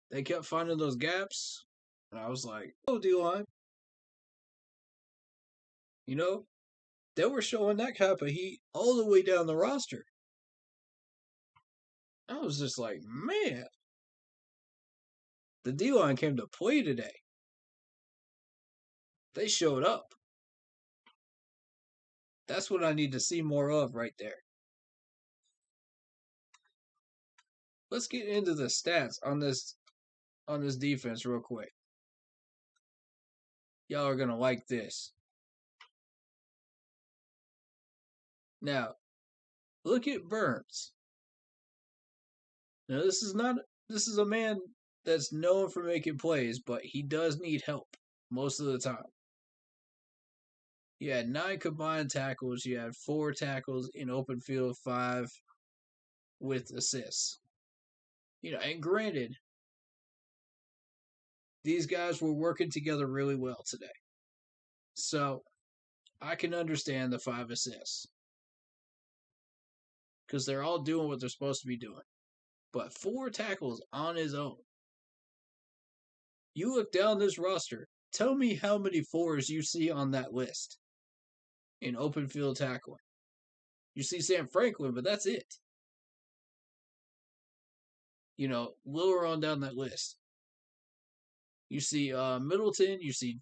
they kept finding those gaps. And I was like, oh, D-line. They were showing that type of heat all the way down the roster. I was just like, man, the D-line came to play today. They showed up. That's what I need to see more of right there. Let's get into the stats on this defense real quick. Y'all are going to like this. Now, look at Burns. Now, this is a man that's known for making plays, but he does need help most of the time. You had 9 combined tackles. You had 4 tackles in open field, 5 with assists. And granted, these guys were working together really well today. So, I can understand the 5 assists. Because they're all doing what they're supposed to be doing. But 4 tackles on his own. You look down this roster, tell me how many 4s you see on that list in open field tackling. You see Sam Franklin, but that's it. Lower on down that list. You see Middleton, you see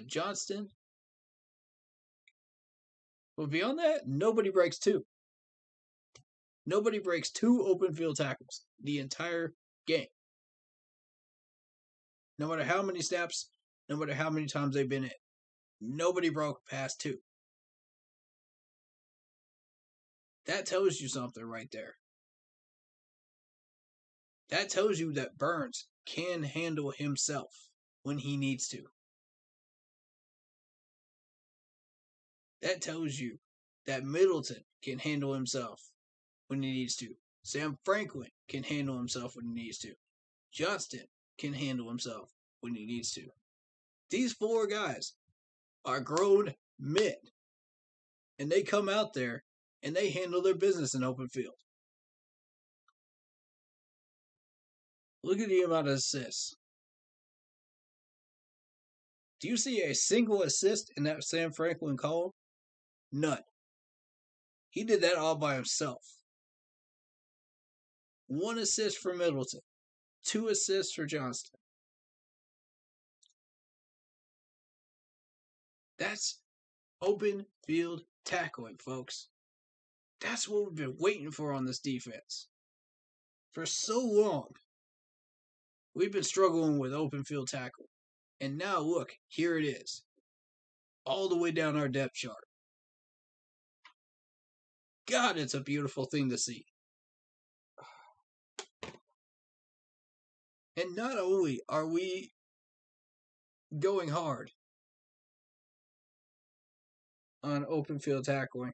Johnston. But beyond that, nobody breaks 2. Nobody breaks 2 open field tackles the entire game. No matter how many snaps, no matter how many times they've been in. Nobody broke past 2. That tells you something right there. That tells you that Burns can handle himself when he needs to. That tells you that Middleton can handle himself when he needs to. Sam Franklin can handle himself when he needs to. Johnston can handle himself when he needs to. These 4 guys are grown men. And they come out there and they handle their business in open field. Look at the amount of assists. Do you see a single assist in that Sam Franklin call? None. He did that all by himself. 1 assist for Middleton. 2 assists for Johnston. That's open field tackling, folks. That's what we've been waiting for on this defense. For so long, we've been struggling with open field tackle. And now look, here it is. All the way down our depth chart. God, it's a beautiful thing to see. And not only are we going hard on open field tackling,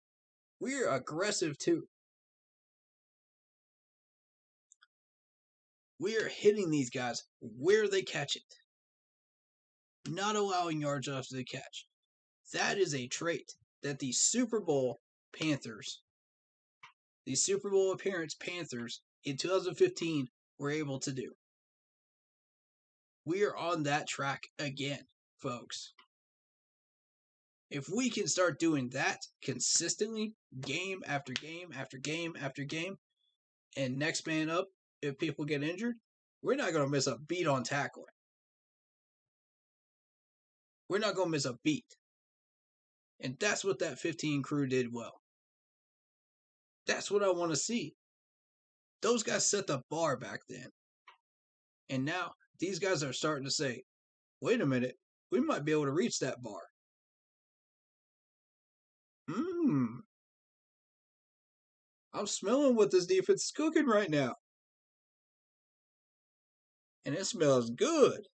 we're aggressive too. We are hitting these guys where they catch it. Not allowing yards after the catch. That is a trait that the Super Bowl Panthers, the Super Bowl appearance Panthers in 2015 were able to do. We are on that track again, folks. If we can start doing that consistently, game after game after game after game, and next man up, if people get injured, we're not going to miss a beat on tackling. We're not going to miss a beat. And that's what that 15 crew did well. That's what I want to see. Those guys set the bar back then. And now, these guys are starting to say, wait a minute, we might be able to reach that bar. I'm smelling what this defense is cooking right now. And it smells good.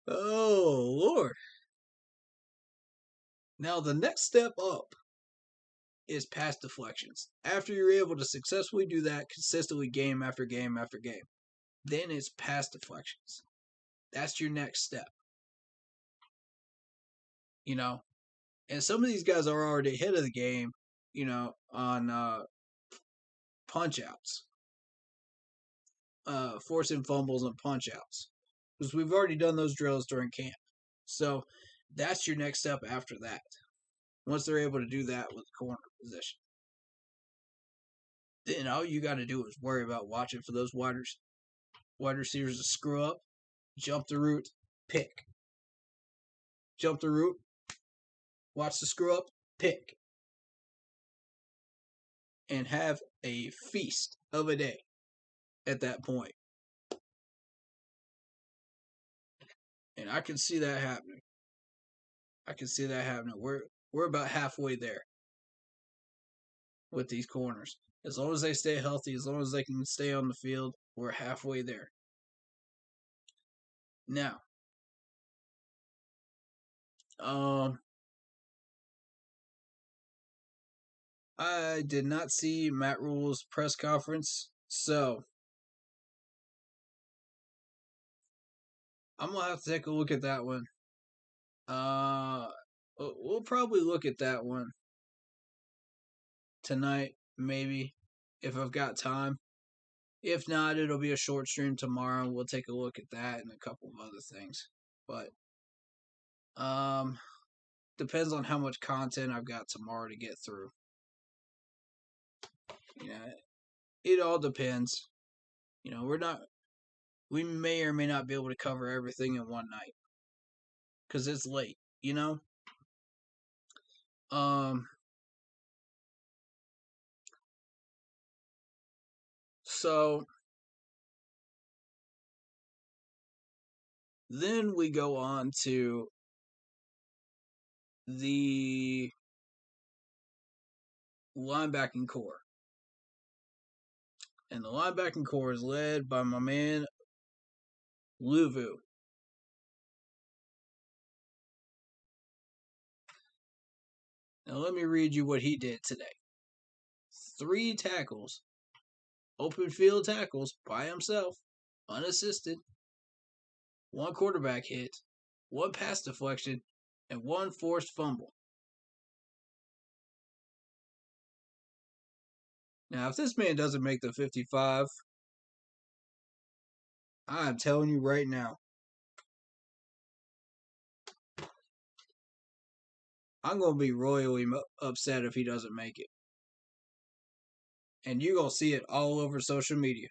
Oh, Lord. Now, the next step up is pass deflections. After you're able to successfully do that consistently game after game after game, then it's pass deflections. That's your next step. You know, and some of these guys are already ahead of the game, you know, on punch outs, forcing fumbles and punch outs, because we've already done those drills during camp. So that's your next step after that. Once they're able to do that with the corner position, then all you got to do is worry about watching for those wide receivers to screw up, jump the route, pick. Jump the route, watch the screw up, pick. And have a feast of a day at that point. And I can see that happening. We're about halfway there with these corners. As long as they stay healthy, as long as they can stay on the field, we're halfway there. Now, I did not see Matt Rule's press conference, so I'm gonna have to take a look at that one. We'll probably look at that one tonight, maybe, if I've got time. If not, it'll be a short stream tomorrow, and we'll take a look at that and a couple of other things. But depends on how much content I've got tomorrow to get through. Yeah, it all depends. You know, we may or may not be able to cover everything in one night because it's late. You know, So then we go on to the linebacking core. And the linebacking core is led by my man, Luvu. Now let me read you what he did today. 3 tackles, open field tackles by himself, unassisted, 1 quarterback hit, 1 pass deflection, and 1 forced fumble. Now, if this man doesn't make the 55, I'm telling you right now, I'm going to be royally upset if he doesn't make it. And you're going to see it all over social media.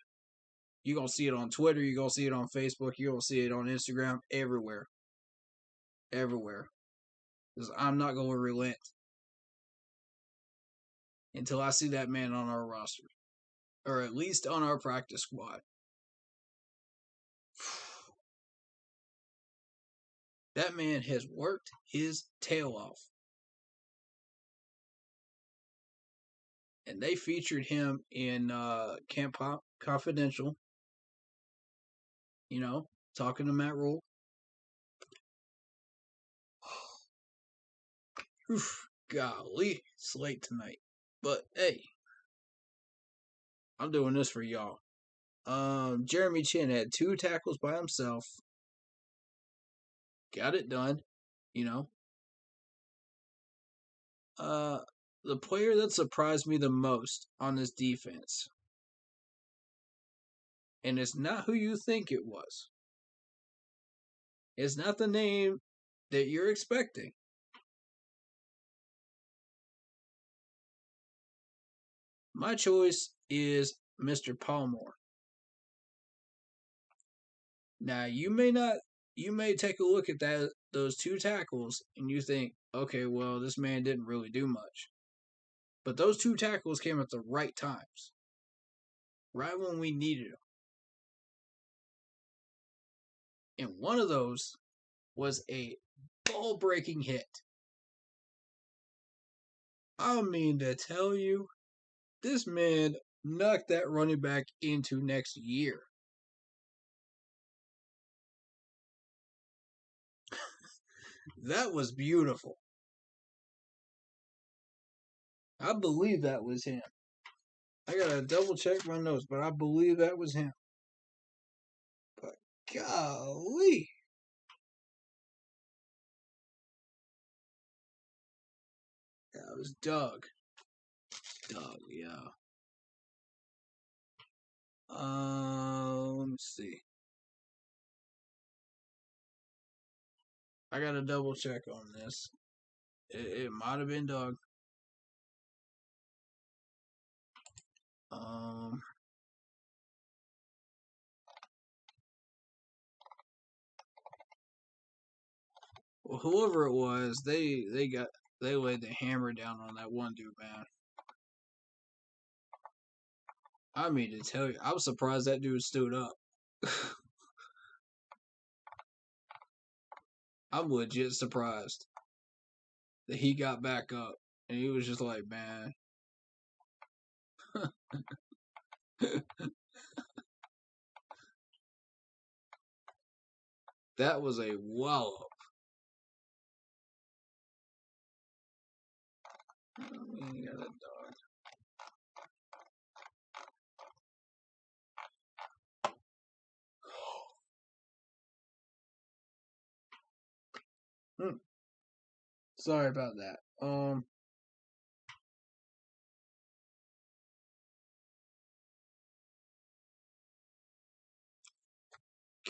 You're going to see it on Twitter. You're going to see it on Facebook. You're going to see it on Instagram. Everywhere. Everywhere. Because I'm not going to relent until I see that man on our roster. Or at least on our practice squad. That man has worked his tail off. And they featured him in Camp Confidential. You know, talking to Matt Rule. Oof, golly, it's late tonight. But hey, I'm doing this for y'all. Jeremy Chin had 2 tackles by himself. Got it done, you know. The player that surprised me the most on this defense, and it's not who you think it was. It's not the name that you're expecting. My choice is Mr. Palmore. Now, you may take a look at those 2 tackles and you think, okay, well, this man didn't really do much. But those 2 tackles came at the right times. Right when we needed them. And one of those was a ball-breaking hit. I mean to tell you, this man knocked that running back into next year. That was beautiful. I believe that was him. I gotta double check my notes, but I believe that was him. But golly. That was Doug. Doug, yeah. Let me see. I gotta double check on this. It might have been Doug. Well, whoever it was, they laid the hammer down on that one dude, man. I mean to tell you, I was surprised that dude stood up. I'm legit surprised that he got back up and he was just like, man. That was a wallop. We got a dog. Sorry about that.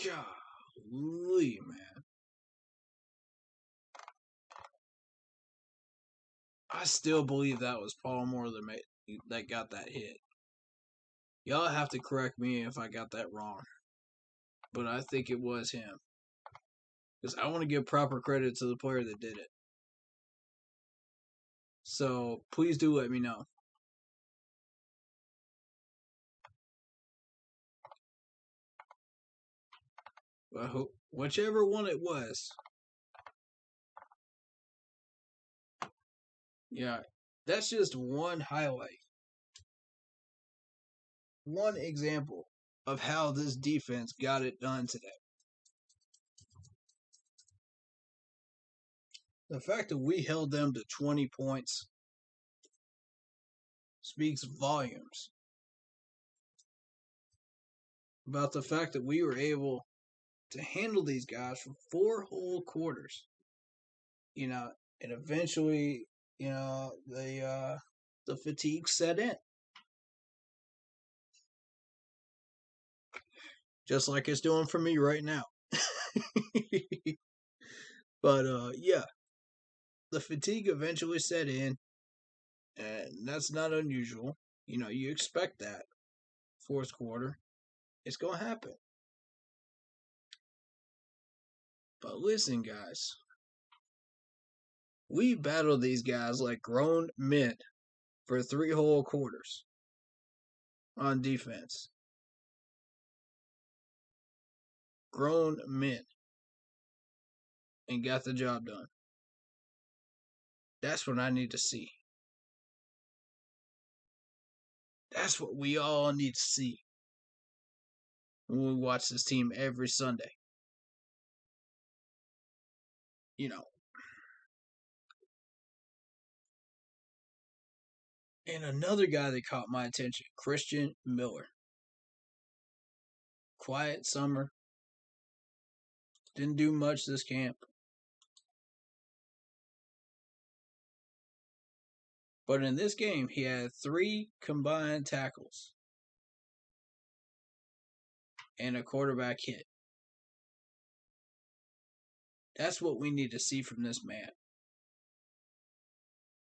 Golly, man. I still believe that was Paul Moore that got that hit. Y'all have to correct me if I got that wrong. But I think it was him. Because I want to give proper credit to the player that did it. So, please do let me know. whichever one it was. Yeah, that's just one highlight. One example of how this defense got it done today. The fact that we held them to 20 points speaks volumes about the fact that we were able to handle these guys for 4 whole quarters. And eventually, the fatigue set in. Just like it's doing for me right now. But yeah, the fatigue eventually set in, and that's not unusual. You expect that. Fourth quarter, it's going to happen. But listen, guys, we battled these guys like grown men for 3 whole quarters on defense. Grown men. And got the job done. That's what I need to see. That's what we all need to see when we watch this team every Sunday. And another guy that caught my attention, Christian Miller. Quiet summer. Didn't do much this camp. But in this game, he had 3 combined tackles and a quarterback hit. That's what we need to see from this man.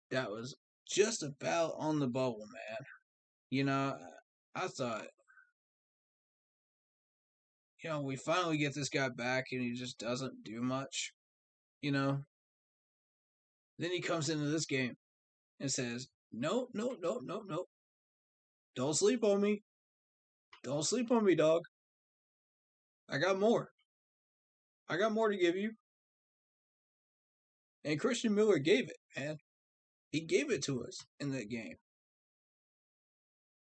That was just about on the bubble, man. I thought, we finally get this guy back and he just doesn't do much, Then he comes into this game and says, no. Don't sleep on me. Don't sleep on me, dog. I got more. I got more to give you. And Christian Miller gave it, man. He gave it to us in that game.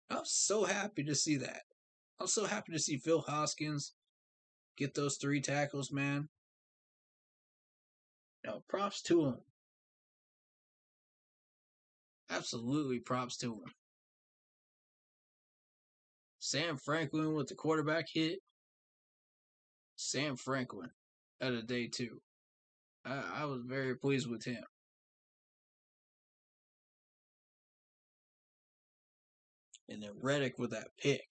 I'm so happy to see that. I'm so happy to see Phil Hoskins get those 3 tackles, man. Props to him. Absolutely props to him. Sam Franklin with the quarterback hit. Sam Franklin out of day 2. I was very pleased with him. And then Reddick with that pick.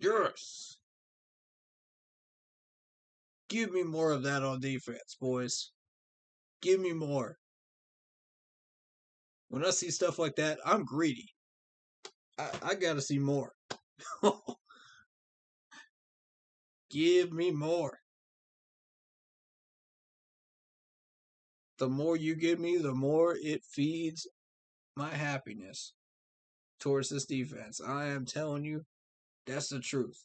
Yes. Give me more of that on defense, boys. Give me more. When I see stuff like that, I'm greedy. I gotta see more. Give me more. The more you give me, the more it feeds my happiness towards this defense. I am telling you, that's the truth.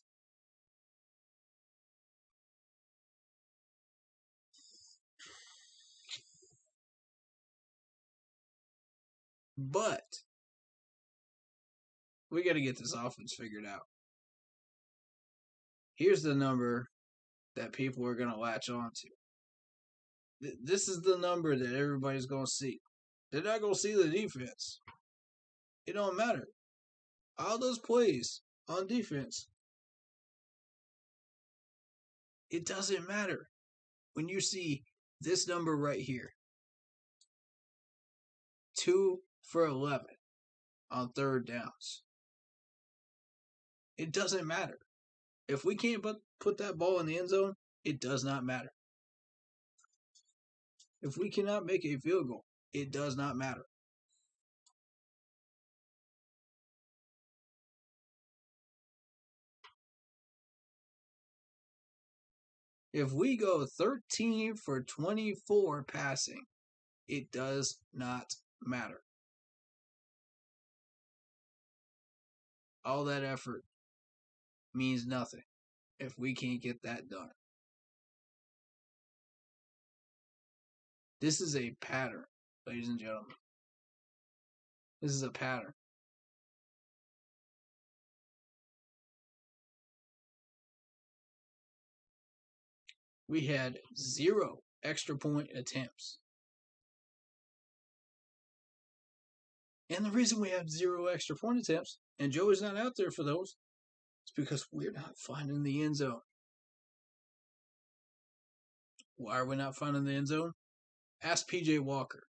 But we got to get this offense figured out. Here's the number that people are going to latch on to. This is the number that everybody's going to see. They're not going to see the defense. It don't matter. All those plays on defense, it doesn't matter when you see this number right here. 2 for 11 on 3rd downs. It doesn't matter. If we can't put that ball in the end zone, it does not matter. If we cannot make a field goal, it does not matter. If we go 13 for 24 passing, it does not matter. All that effort means nothing if we can't get that done. This is a pattern, ladies and gentlemen. This is a pattern. We had 0 extra point attempts. And the reason we have 0 extra point attempts, and Joey's not out there for those, is because we're not finding the end zone. Why are we not finding the end zone? Ask PJ Walker.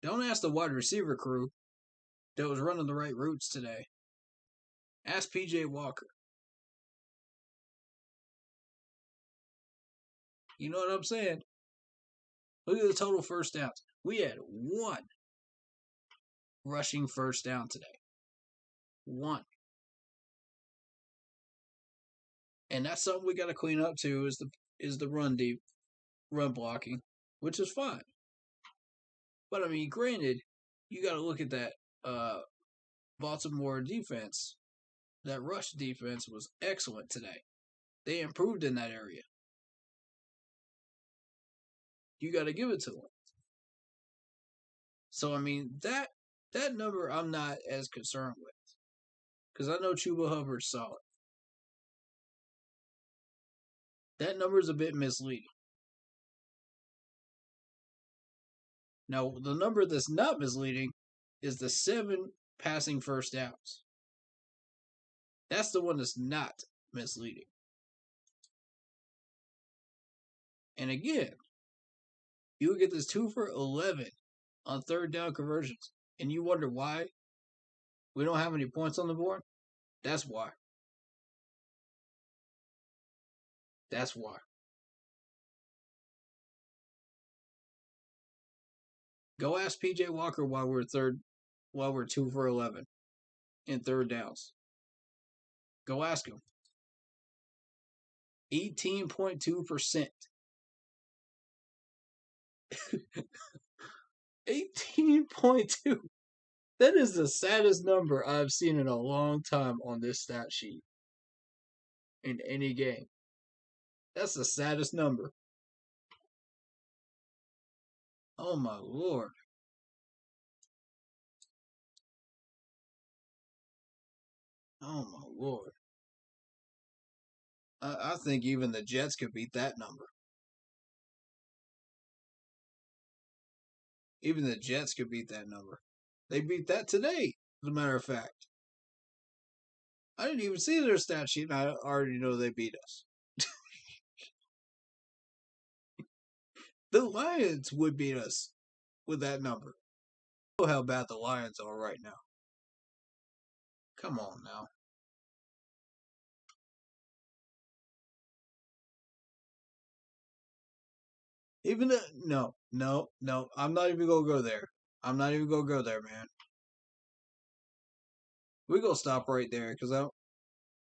Don't ask the wide receiver crew that was running the right routes today. Ask PJ Walker. You know what I'm saying? Look at the total first downs. We had 1 rushing first down today. 1. And that's something we got to clean up too. Is the run blocking, which is fine. But I mean, granted, you got to look at that Baltimore defense. That rush defense was excellent today. They improved in that area. You got to give it to them. So I mean that number I'm not as concerned with, because I know Chuba Hubbard's solid. That number is a bit misleading. Now, the number that's not misleading is the 7 passing first downs. That's the one that's not misleading. And again, you get this 2 for 11 on third down conversions, and you wonder why we don't have any points on the board? That's why. That's why. Go ask PJ Walker why we're 2 for 11 in third downs. Go ask him. 18.2%. 18.2. That is the saddest number I've seen in a long time on this stat sheet in any game. That's the saddest number. Oh my Lord. Oh my Lord. I think even the Jets could beat that number. Even the Jets could beat that number. They beat that today, as a matter of fact. I didn't even see their stat sheet, and I already know they beat us. The Lions would beat us with that number. Know how bad the Lions are right now. Come on now. Even no. I'm not even gonna go there. I'm not even gonna go there, man. We're gonna stop right there because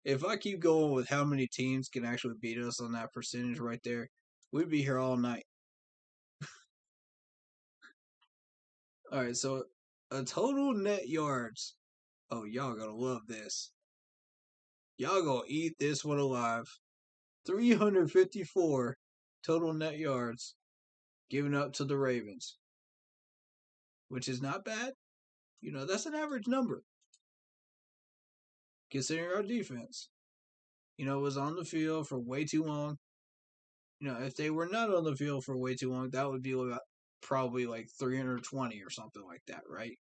if I keep going with how many teams can actually beat us on that percentage right there, we'd be here all night. All right, so a total net yards. Oh, y'all gonna love this. Y'all gonna eat this one alive. 354 total net yards given up to the Ravens, which is not bad. You know, that's an average number considering our defense. You know, was on the field for way too long. You know, if they were not on the field for way too long, that would be about probably like 320 or something like that, right?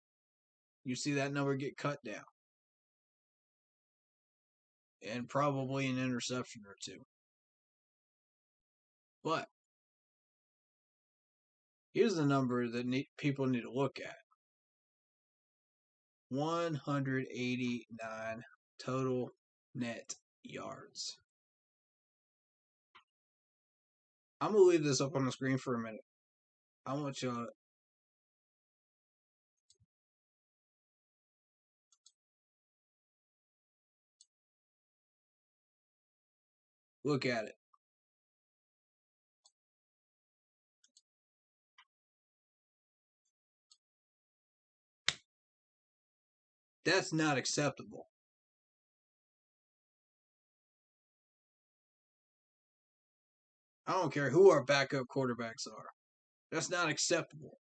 You see that number get cut down. And probably an interception or two. But here's the number that people need to look at. 189 total net yards. I'm going to leave this up on the screen for a minute. I want y'all to look at it. That's not acceptable. I don't care who our backup quarterbacks are. That's not acceptable.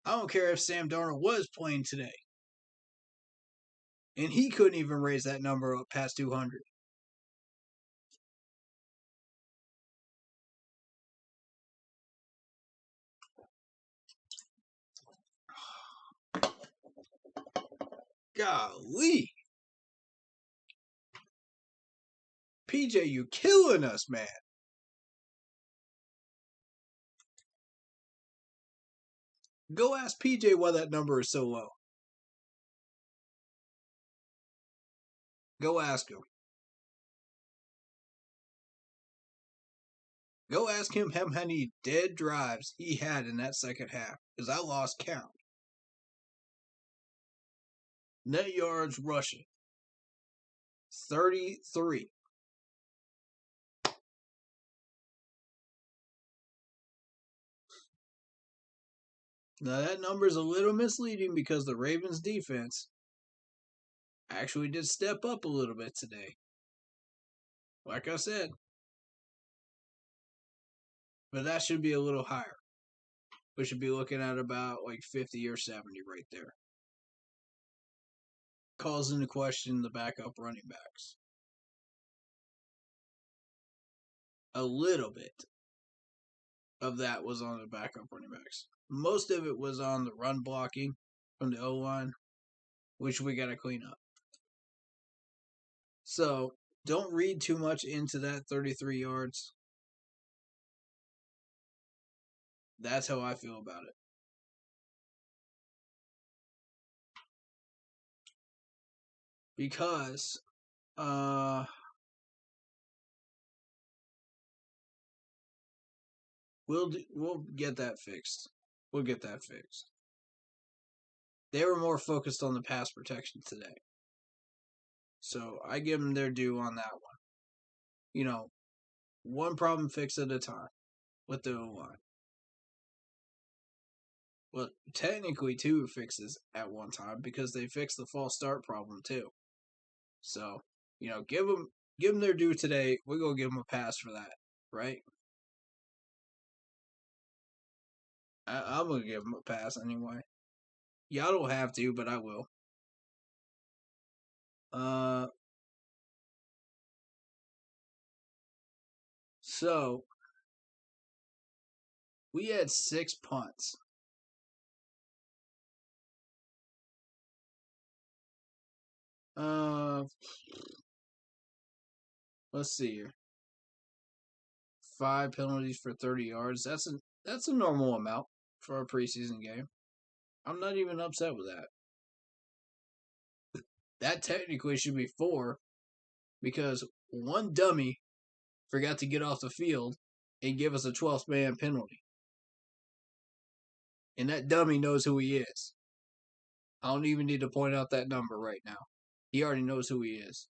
I don't care if Sam Darnold was playing today. And he couldn't even raise that number up past 200. Golly. PJ, you killing us, man. Go ask PJ why that number is so low. Go ask him. Go ask him how many dead drives he had in that second half, because I lost count. Net yards rushing, 33. Now that number is a little misleading because the Ravens defense actually did step up a little bit today. Like I said. But that should be a little higher. We should be looking at about like 50 or 70 right there. Calls into question the backup running backs. A little bit of that was on the backup running backs. Most of it was on the run blocking from the O-line, which we got to clean up. So, don't read too much into that 33 yards. That's how I feel about it. Because, we'll get that fixed. We'll get that fixed. They were more focused on the pass protection today. So, I give them their due on that one. You know, one problem fix at a time with the O-line. Well, technically two fixes at one time because they fixed the false start problem too. So, you know, give them their due today. We're going to give them a pass for that, right? I'm going to give them a pass anyway. Y'all don't have to, but I will. So, we had 6 punts. Let's see here. 5 penalties for 30 yards. That's a normal amount for a preseason game. I'm not even upset with that. That technically should be 4 because one dummy forgot to get off the field and give us a 12th man penalty. And that dummy knows who he is. I don't even need to point out that number right now. He already knows who he is.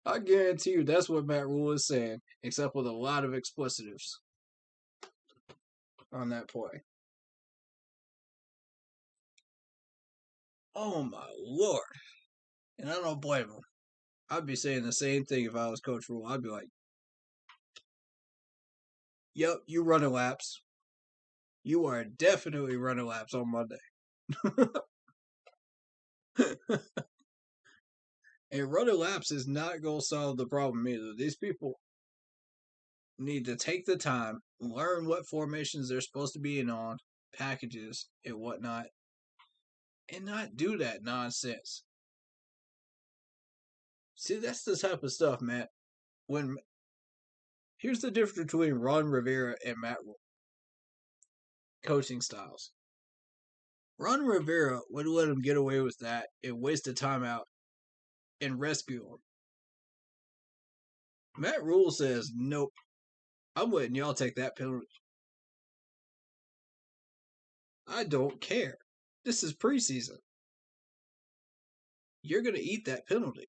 I guarantee you that's what Matt Rule is saying, except with a lot of explicitives on that play. Oh my Lord. And I don't blame him. I'd be saying the same thing if I was Coach Rule. I'd be like, yep, you running laps. You are definitely running laps on Monday. And running laps is not going to solve the problem either. These people need to take the time, learn what formations they're supposed to be in on, packages, and whatnot, and not do that nonsense. See, that's the type of stuff, Matt. Here's the difference between Ron Rivera and Matt Rule. Coaching styles. Ron Rivera would let him get away with that and waste a timeout and rescue him. Matt Rule says, nope, I'm letting y'all take that penalty. I don't care. This is preseason. You're going to eat that penalty.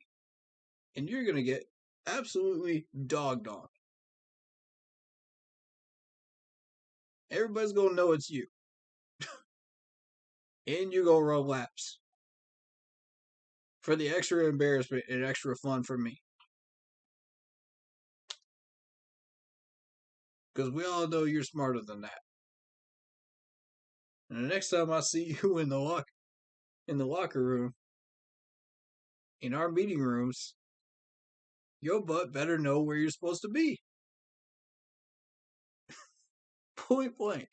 And you're going to get absolutely dogged on. Everybody's going to know it's you. and you go run laps for the extra embarrassment and extra fun for me. Because we all know you're smarter than that. And the next time I see you in the locker room, in our meeting rooms, your butt better know where you're supposed to be. Point blank.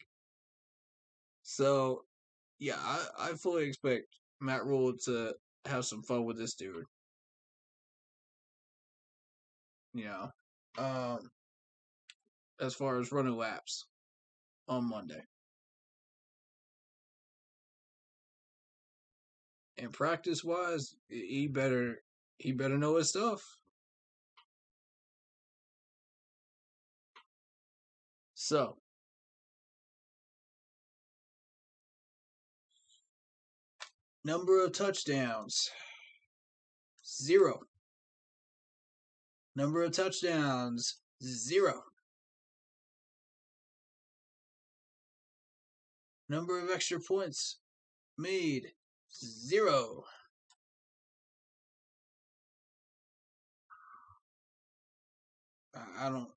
So, yeah, I fully expect Matt Rule to have some fun with this dude. You know, as far as running laps on Monday. And practice wise, he better know his stuff. So, number of touchdowns, 0. Number of touchdowns, 0. Number of extra points made, 0. I don't.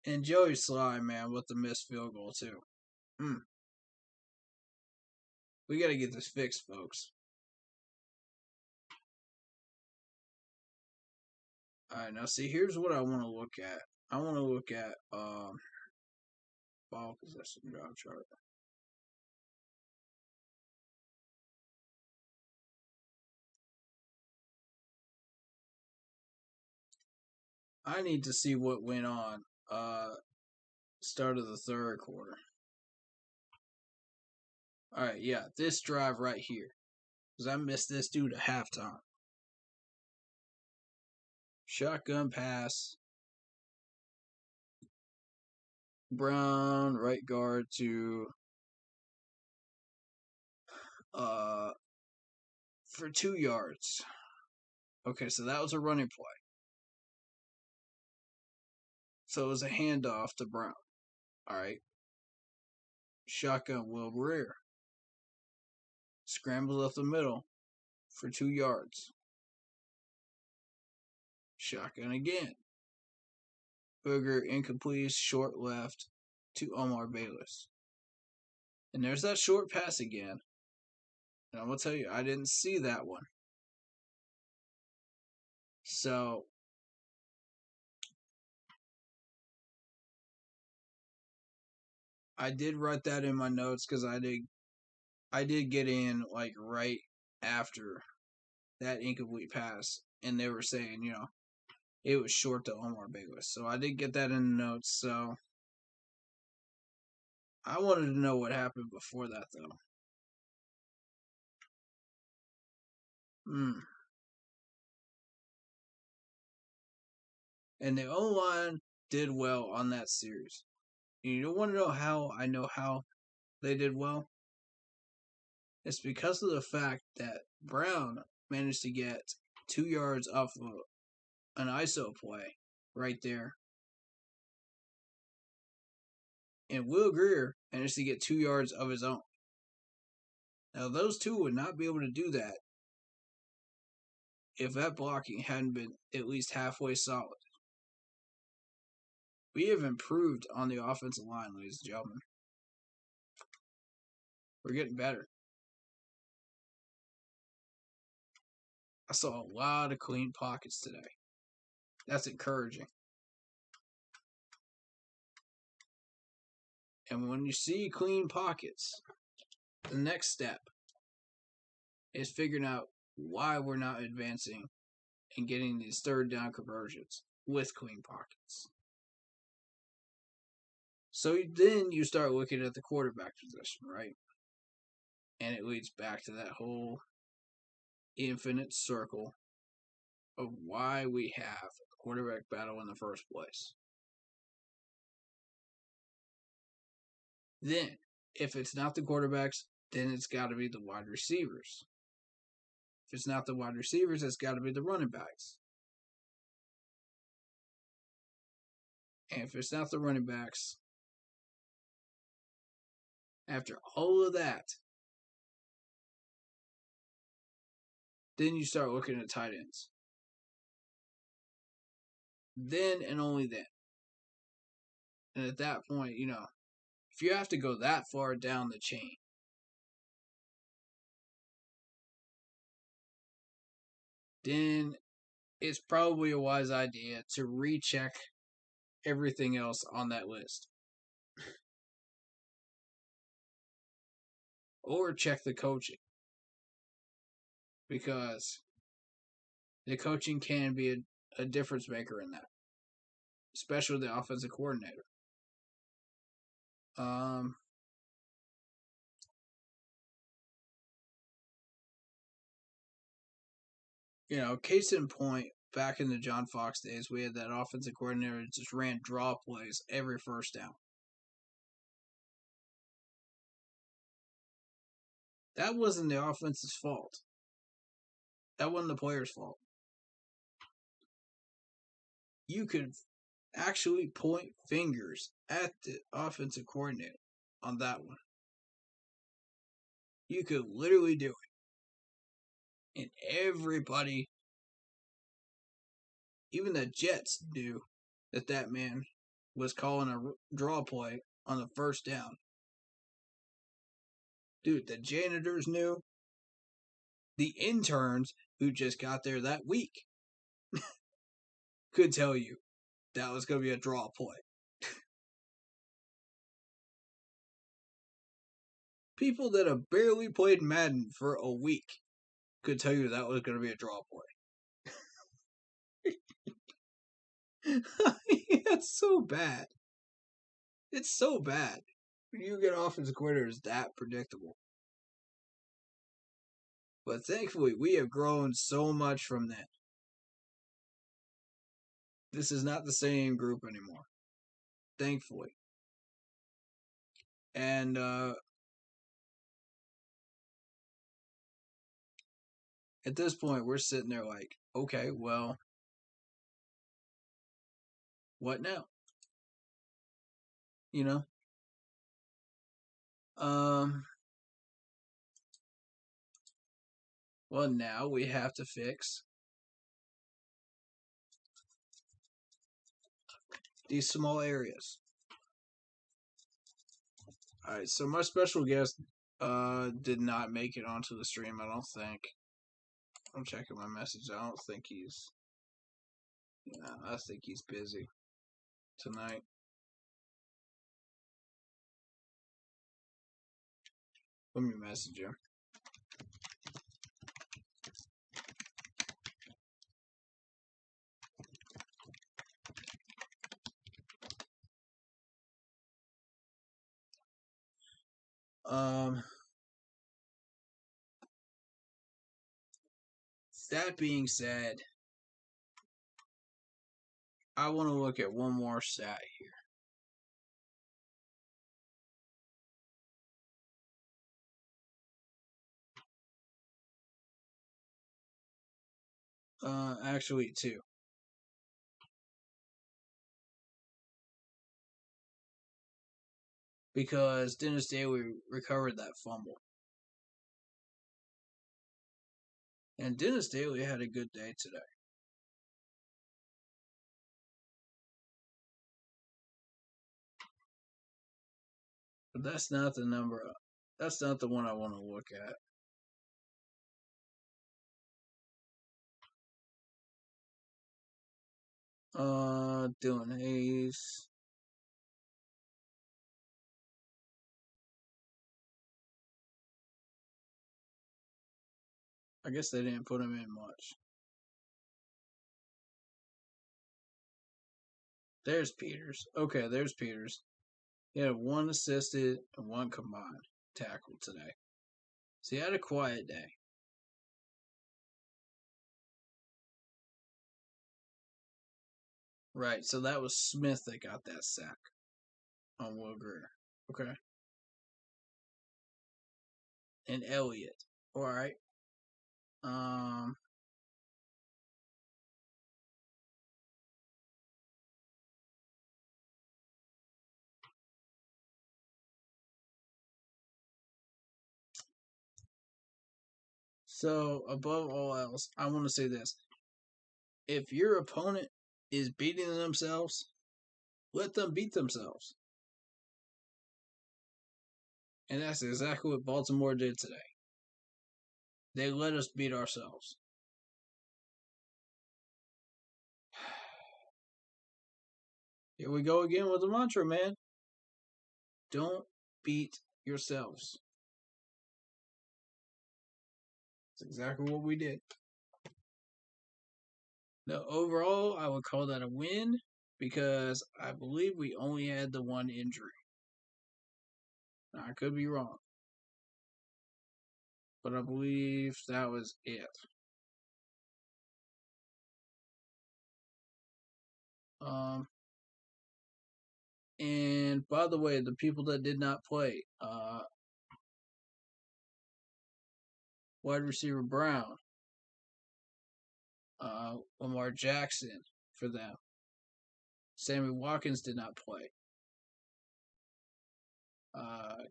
And Joey Sly, man, with the missed field goal, too. We got to get this fixed, folks. All right, now see, here's what I want to look at. I want to look at ball possession drop chart. I need to see what went on start of the third quarter. All right, yeah, this drive right here. Because I missed this dude at halftime. Shotgun pass. Brown, right guard to for 2 yards. Okay, so that was a running play. So it was a handoff to Brown. All right. Shotgun Will Greer. Scrambles up the middle for 2 yards. Shotgun again. Booger incomplete, short left to Omar Bayless. And there's that short pass again. And I'm going to tell you, I didn't see that one. So, I did write that in my notes because I did get in like right after that incomplete pass. And they were saying, it was short to Omar Bayless. So I did get that in the notes. So I wanted to know what happened before that, though. And the O-line did well on that series. You don't want to know how I know how they did well? It's because of the fact that Brown managed to get 2 yards off of an ISO play right there. And Will Greer managed to get 2 yards of his own. Now, those two would not be able to do that if that blocking hadn't been at least halfway solid. We have improved on the offensive line, ladies and gentlemen. We're getting better. I saw a lot of clean pockets today. That's encouraging. And when you see clean pockets, the next step is figuring out why we're not advancing and getting these third down conversions with clean pockets. So then you start looking at the quarterback position, right? And it leads back to that whole infinite circle of why we have a quarterback battle in the first place. Then, if it's not the quarterbacks, then it's got to be the wide receivers. If it's not the wide receivers, it's got to be the running backs. And if it's not the running backs, After all of that, then you start looking at tight ends. Then and only then. And at that point, if you have to go that far down the chain, then it's probably a wise idea to recheck everything else on that list. Or check the coaching. Because the coaching can be a difference maker in that. Especially the offensive coordinator. Case in point, back in the John Fox days, we had that offensive coordinator that just ran draw plays every first down. That wasn't the offense's fault. That wasn't the player's fault. You could actually point fingers at the offensive coordinator on that one. You could literally do it. And everybody, even the Jets, knew that man was calling a draw play on the first down. Dude, the janitors knew. The interns who just got there that week could tell you that was going to be a draw play. People that have barely played Madden for a week could tell you that was going to be a draw play. It's so bad. It's so bad. You get offensive coordinators that predictable. But thankfully, we have grown so much from that. This is not the same group anymore. Thankfully. And at this point, we're sitting there like, okay, well, what now? Well, now we have to fix these small areas. Alright, so my special guest did not make it onto the stream, I don't think. I'm checking my message. I don't think he's... Yeah, I think he's busy tonight. Let me message him. That being said, I want to look at one more stat here. Actually, two. Because Dennis Daly recovered that fumble. And Dennis Daly had a good day today. But that's not the number. That's not the one I want to look at. Dylan Hayes. I guess they didn't put him in much. There's Peters. Okay, there's Peters. He had one assisted and one combined tackle today. So he had a quiet day. Right, so that was Smith that got that sack on Will Greer. Okay. And Elliott. Alright. So, above all else, I want to say this. If your opponent is beating themselves, let them beat themselves. And that's exactly what Baltimore did today. They let us beat ourselves. Here we go again with the mantra, man. Don't beat yourselves. That's exactly what we did. Now, overall, I would call that a win because I believe we only had the one injury. Now, I could be wrong, but I believe that was it. And by the way, the people that did not play, wide receiver Brown, Lamar Jackson for them. Sammy Watkins did not play.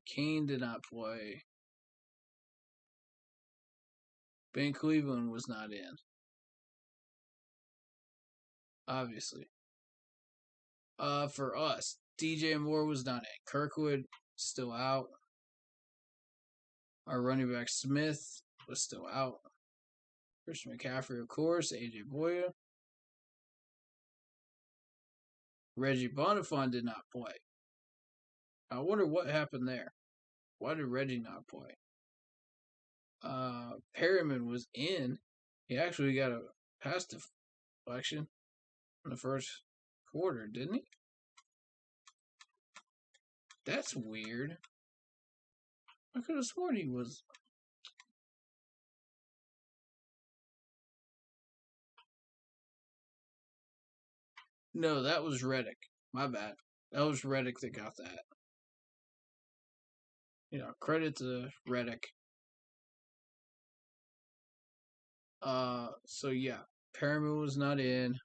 Kane did not play. Ben Cleveland was not in. Obviously. For us, DJ Moore was not in. Kirkwood still out. Our running back Smith was still out. Christian McCaffrey, of course. AJ Boya. Reggie Bonifant did not play. I wonder what happened there. Why did Reggie not play? Perryman was in. He actually got a pass deflection in the first quarter, didn't he? That's weird. I could have sworn he was. No, that was Reddick. My bad. That was Reddick that got that. Credit to Reddick. So yeah, Perriman was not in.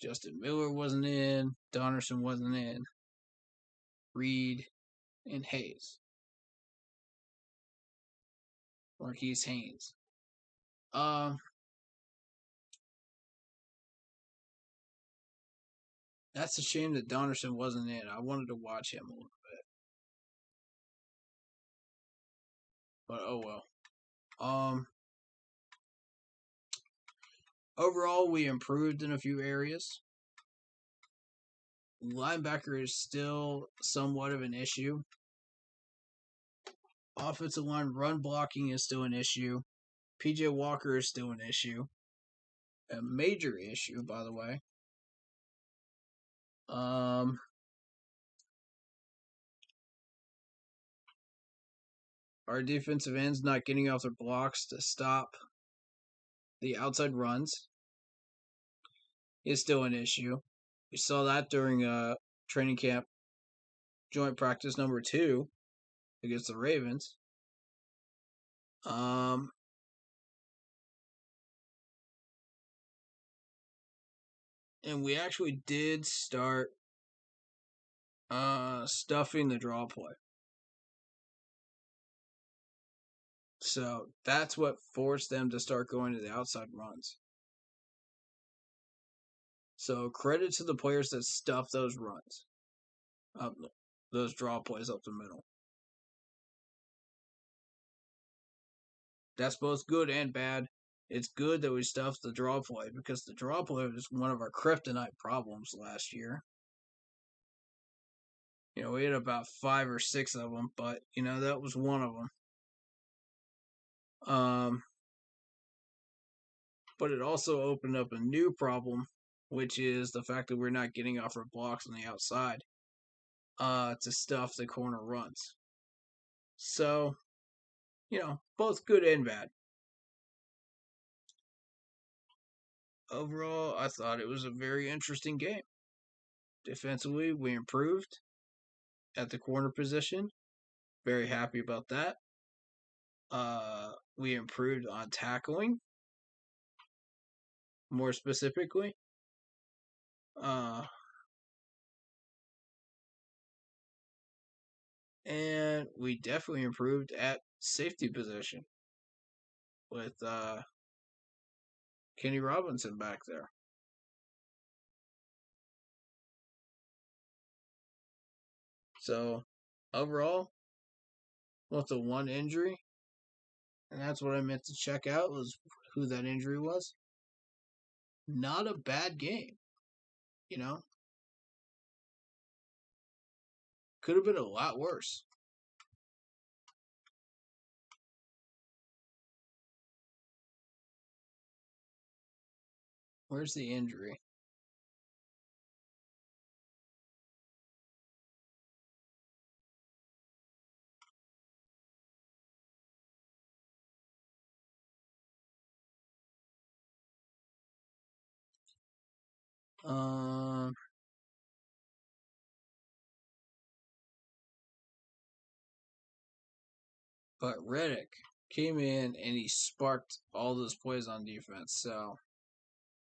Justin Miller wasn't in. Donnerson wasn't in. Reed and Hayes. Marquise Haynes. That's a shame that Donnerson wasn't in. I wanted to watch him a little bit. But oh well. Overall, we improved in a few areas. Linebacker is still somewhat of an issue. Offensive line run blocking is still an issue. PJ Walker is still an issue. A major issue, by the way. Our defensive ends not getting off their blocks to stop the outside runs is still an issue. We saw that during training camp joint practice number 2 against the Ravens. And we actually did start stuffing the draw play. So that's what forced them to start going to the outside runs. So credit to the players that stuffed those runs, those draw plays up the middle. That's both good and bad. It's good that we stuffed the draw play because the draw play was one of our kryptonite problems last year. We had about 5 or 6 of them, but, that was one of them. But it also opened up a new problem, which is the fact that we're not getting off our blocks on the outside to stuff the corner runs. So, both good and bad. Overall, I thought it was a very interesting game. Defensively, we improved at the corner position. Very happy about that. We improved on tackling, more specifically. And we definitely improved at safety position with Kenny Robinson back there. So, overall, with the one injury, and that's what I meant to check out was who that injury was. Not a bad game, you know? Could have been a lot worse. Where's the injury? But Reddick came in and he sparked all those plays on defense. So,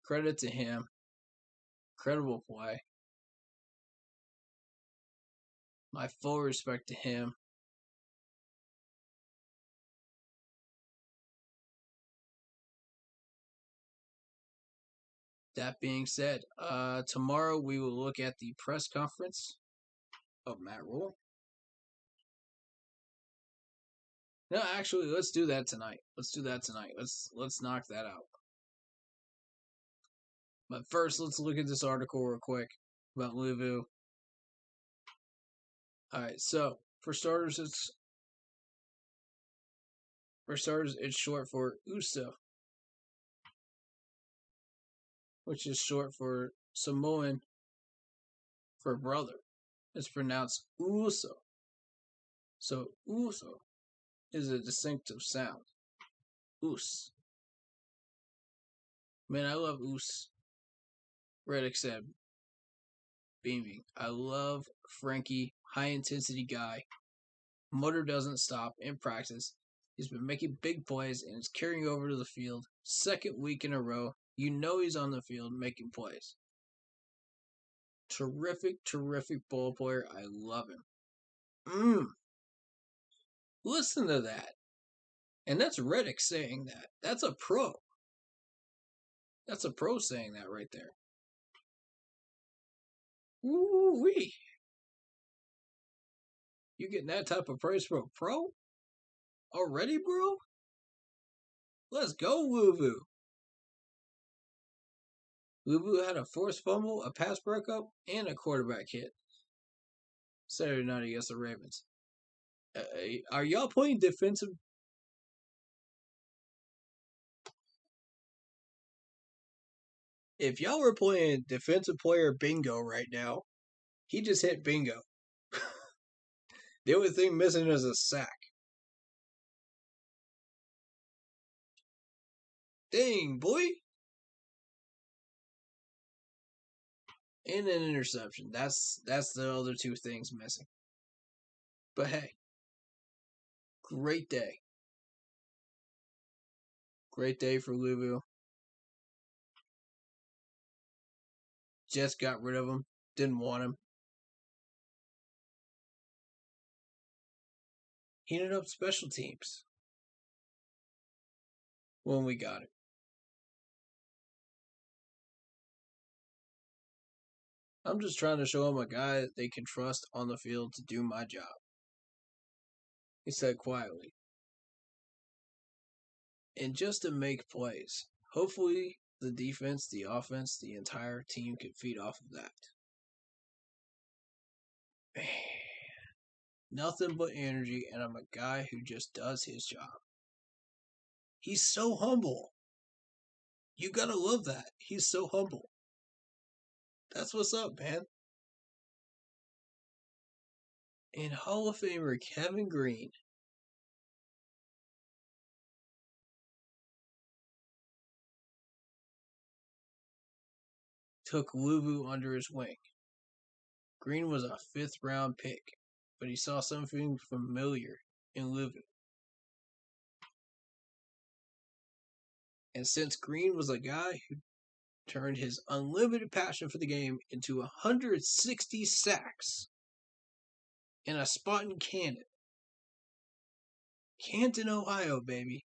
credit to him. Incredible play. My full respect to him. That being said, tomorrow we will look at the press conference of Matt Rule. No, actually, let's do that tonight. Let's knock that out. But first, let's look at this article real quick about Louisville. All right, so for starters, it's short for USO, which is short for Samoan for brother. It's pronounced USO. So USO is a distinctive sound. Us. Man, I love Us. Reddick said, beaming. I love Frankie, high intensity guy. Motor doesn't stop in practice. He's been making big plays and is carrying over to the field. Second week in a row, you know he's on the field making plays. Terrific ball player. I love him. Listen to that. And that's Reddick saying that. That's a pro. That's a pro saying that right there. Woo-wee. You getting that type of praise from a pro? Already, bro? Let's go, Louisville. Louisville had a forced fumble, a pass breakup, and a quarterback hit Saturday night against the Ravens. Are y'all playing defensive? If y'all were playing defensive player bingo right now, he just hit bingo. The only thing missing is a sack. Dang, boy. And an interception. That's the other two things missing. But hey, great day. Great day for Louisville. Just got rid of him. Didn't want him. He ended up special teams when we got it. I'm just trying to show him a guy that they can trust on the field to do my job. He said quietly. And just to make plays. Hopefully, the defense, the offense, the entire team can feed off of that. Man, nothing but energy, and I'm a guy who just does his job. He's so humble. You gotta love that. He's so humble. That's what's up, man. And Hall of Famer Kevin Green took Louisville under his wing. Green was a 5th round pick, but he saw something familiar in Louisville. And since Green was a guy who turned his unlimited passion for the game into 160 sacks and a spot in Cannon, Canton, Ohio, baby.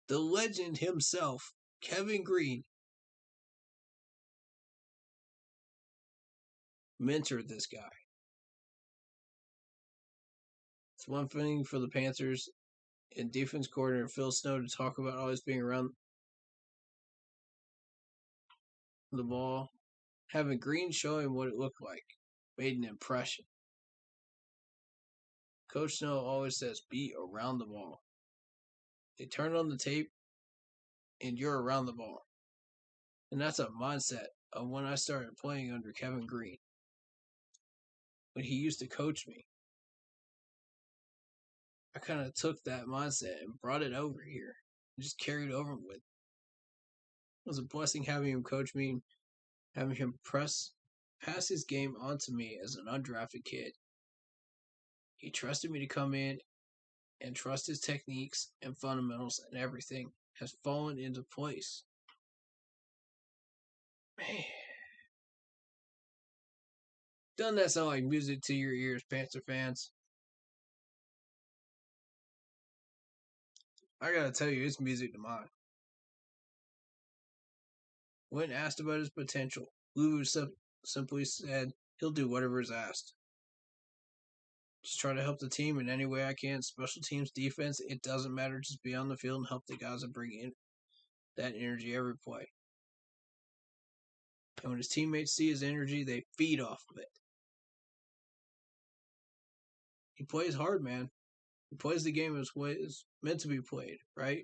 The legend himself, Kevin Green, mentored this guy. It's one thing for the Panthers and defense coordinator Phil Snow to talk about always being around the ball. Having Green show him what it looked like made an impression. Coach Snow always says, be around the ball. They turn on the tape, and you're around the ball. And that's a mindset of when I started playing under Kevin Green. When he used to coach me. I kind of took that mindset and brought it over here. And just carried over with it. It was a blessing having him coach me and having him pass his game onto me as an undrafted kid. He trusted me to come in and trust his techniques and fundamentals, and everything has fallen into place. Man. Doesn't that sound like music to your ears, Panther fans? I gotta tell you, it's music to mine. When asked about his potential, Lulu simply said he'll do whatever is asked. Just try to help the team in any way I can. Special teams, defense, it doesn't matter. Just be on the field and help the guys and bring in that energy every play. And when his teammates see his energy, they feed off of it. He plays hard, man. He plays the game as it's meant to be played, right?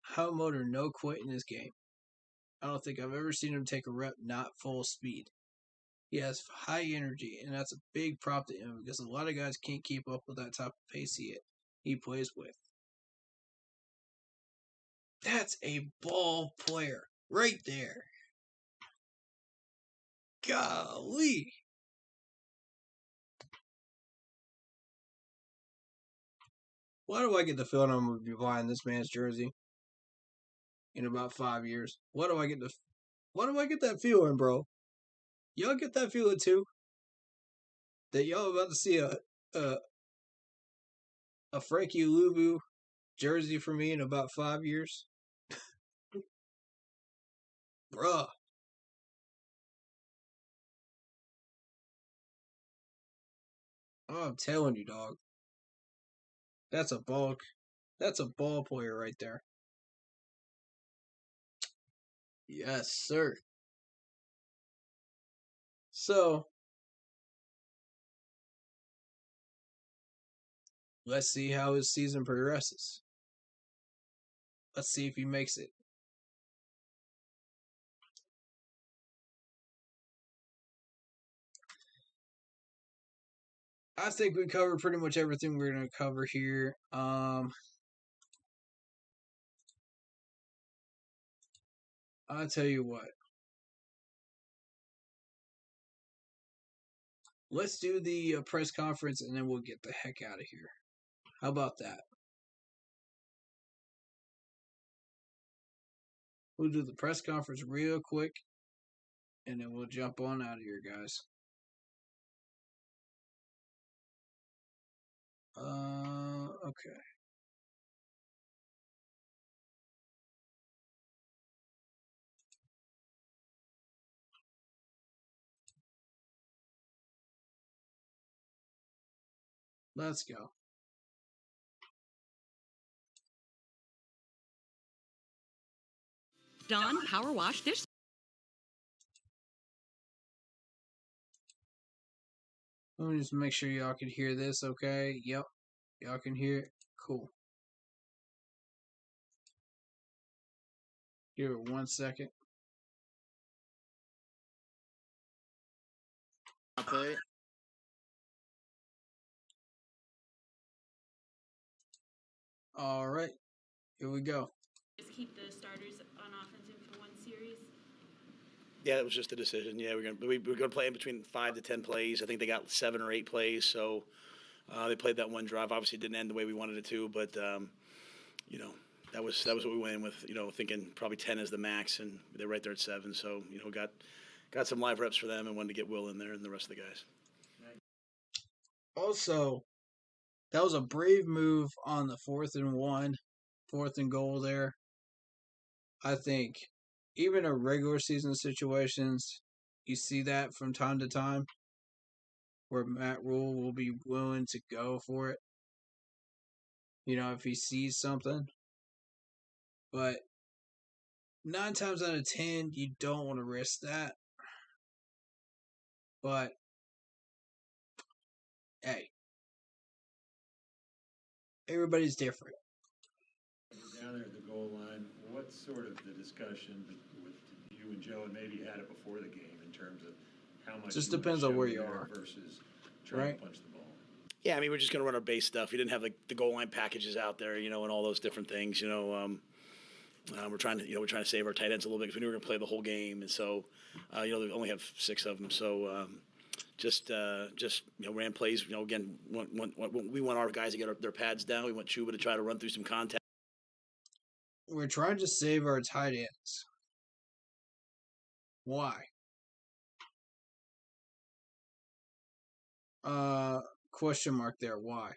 High motor, no quit in his game. I don't think I've ever seen him take a rep not full speed. He has high energy, and that's a big prop to him because a lot of guys can't keep up with that type of pace he plays with. That's a ball player right there. Golly. Why do I get the feeling I'm going to be buying this man's jersey in about 5 years? Why do I get that feeling, bro? Y'all get that feeling too? That y'all about to see a Frankie Luvu jersey for me in about 5 years? Bruh. Oh, I'm telling you, dog. That's a ball player right there. Yes, sir. So, let's see how his season progresses. Let's see if he makes it. I think we covered pretty much everything we're going to cover here. I'll tell you what. Let's do the press conference and then we'll get the heck out of here. How about that? We'll do the press conference real quick and then we'll jump on out of here, guys. Okay. Let's go. Dawn Power Wash Dish. Let me just make sure y'all can hear this, okay? Yep. Y'all can hear it? Cool. Give it 1 second. Okay. All right. Here we go. Just keep the starters on offense in for one series. Yeah, that was just a decision. Yeah, we're gonna play in between 5 to 10 plays. I think they got 7 or 8 plays, so they played that one drive. Obviously, it didn't end the way we wanted it to, but you know, that was what we went in with. You know, thinking probably 10 is the max, and they're right there at 7. So you know, got some live reps for them, and wanted to get Will in there and the rest of the guys. Also, that was a brave move on the 4th and goal there. I think even in regular season situations, you see that from time to time where Matt Rule will be willing to go for it. If he sees something. But 9 times out of 10, you don't want to risk that. But, hey, everybody's different. Down there at the goal line, what's sort of the discussion with you and Joe, and maybe you had it before the game in terms of how much Just you wanna depends on show where you there are. versus trying Right? to punch the ball? Yeah, I mean, we're just going to run our base stuff. We didn't have like the goal line packages out there, and all those different things. We're trying to save our tight ends a little bit because we knew we were going to play the whole game, and so they only have 6 of them. So just ran plays. Again, we want our guys to get their pads down. We want Chuba to try to run through some contact. We're trying to save our tight ends. Why? Question mark there. Why?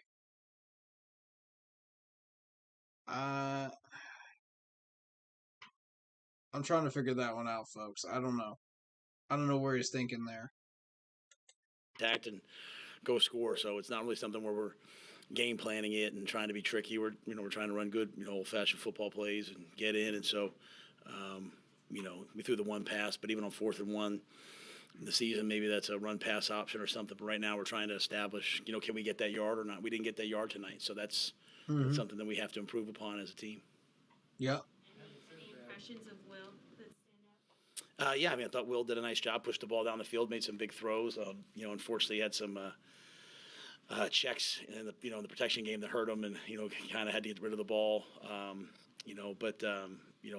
I'm trying to figure that one out, folks. I don't know. I don't know where he's thinking there. And go score. So it's not really something where we're game planning it and trying to be tricky. We're trying to run good old fashioned football plays and get in. And so we threw the one pass, but even on 4th and 1 in the season, maybe that's a run pass option or something. But right now we're trying to establish, can we get that yard or not? We didn't get that yard tonight, so that's something that we have to improve upon as a team. Yep. Any impressions of Will that stand out? Yeah, I mean, I thought Will did a nice job, pushed the ball down the field, made some big throws. Unfortunately, he had some checks in the protection game that hurt him, and kind of had to get rid of the ball.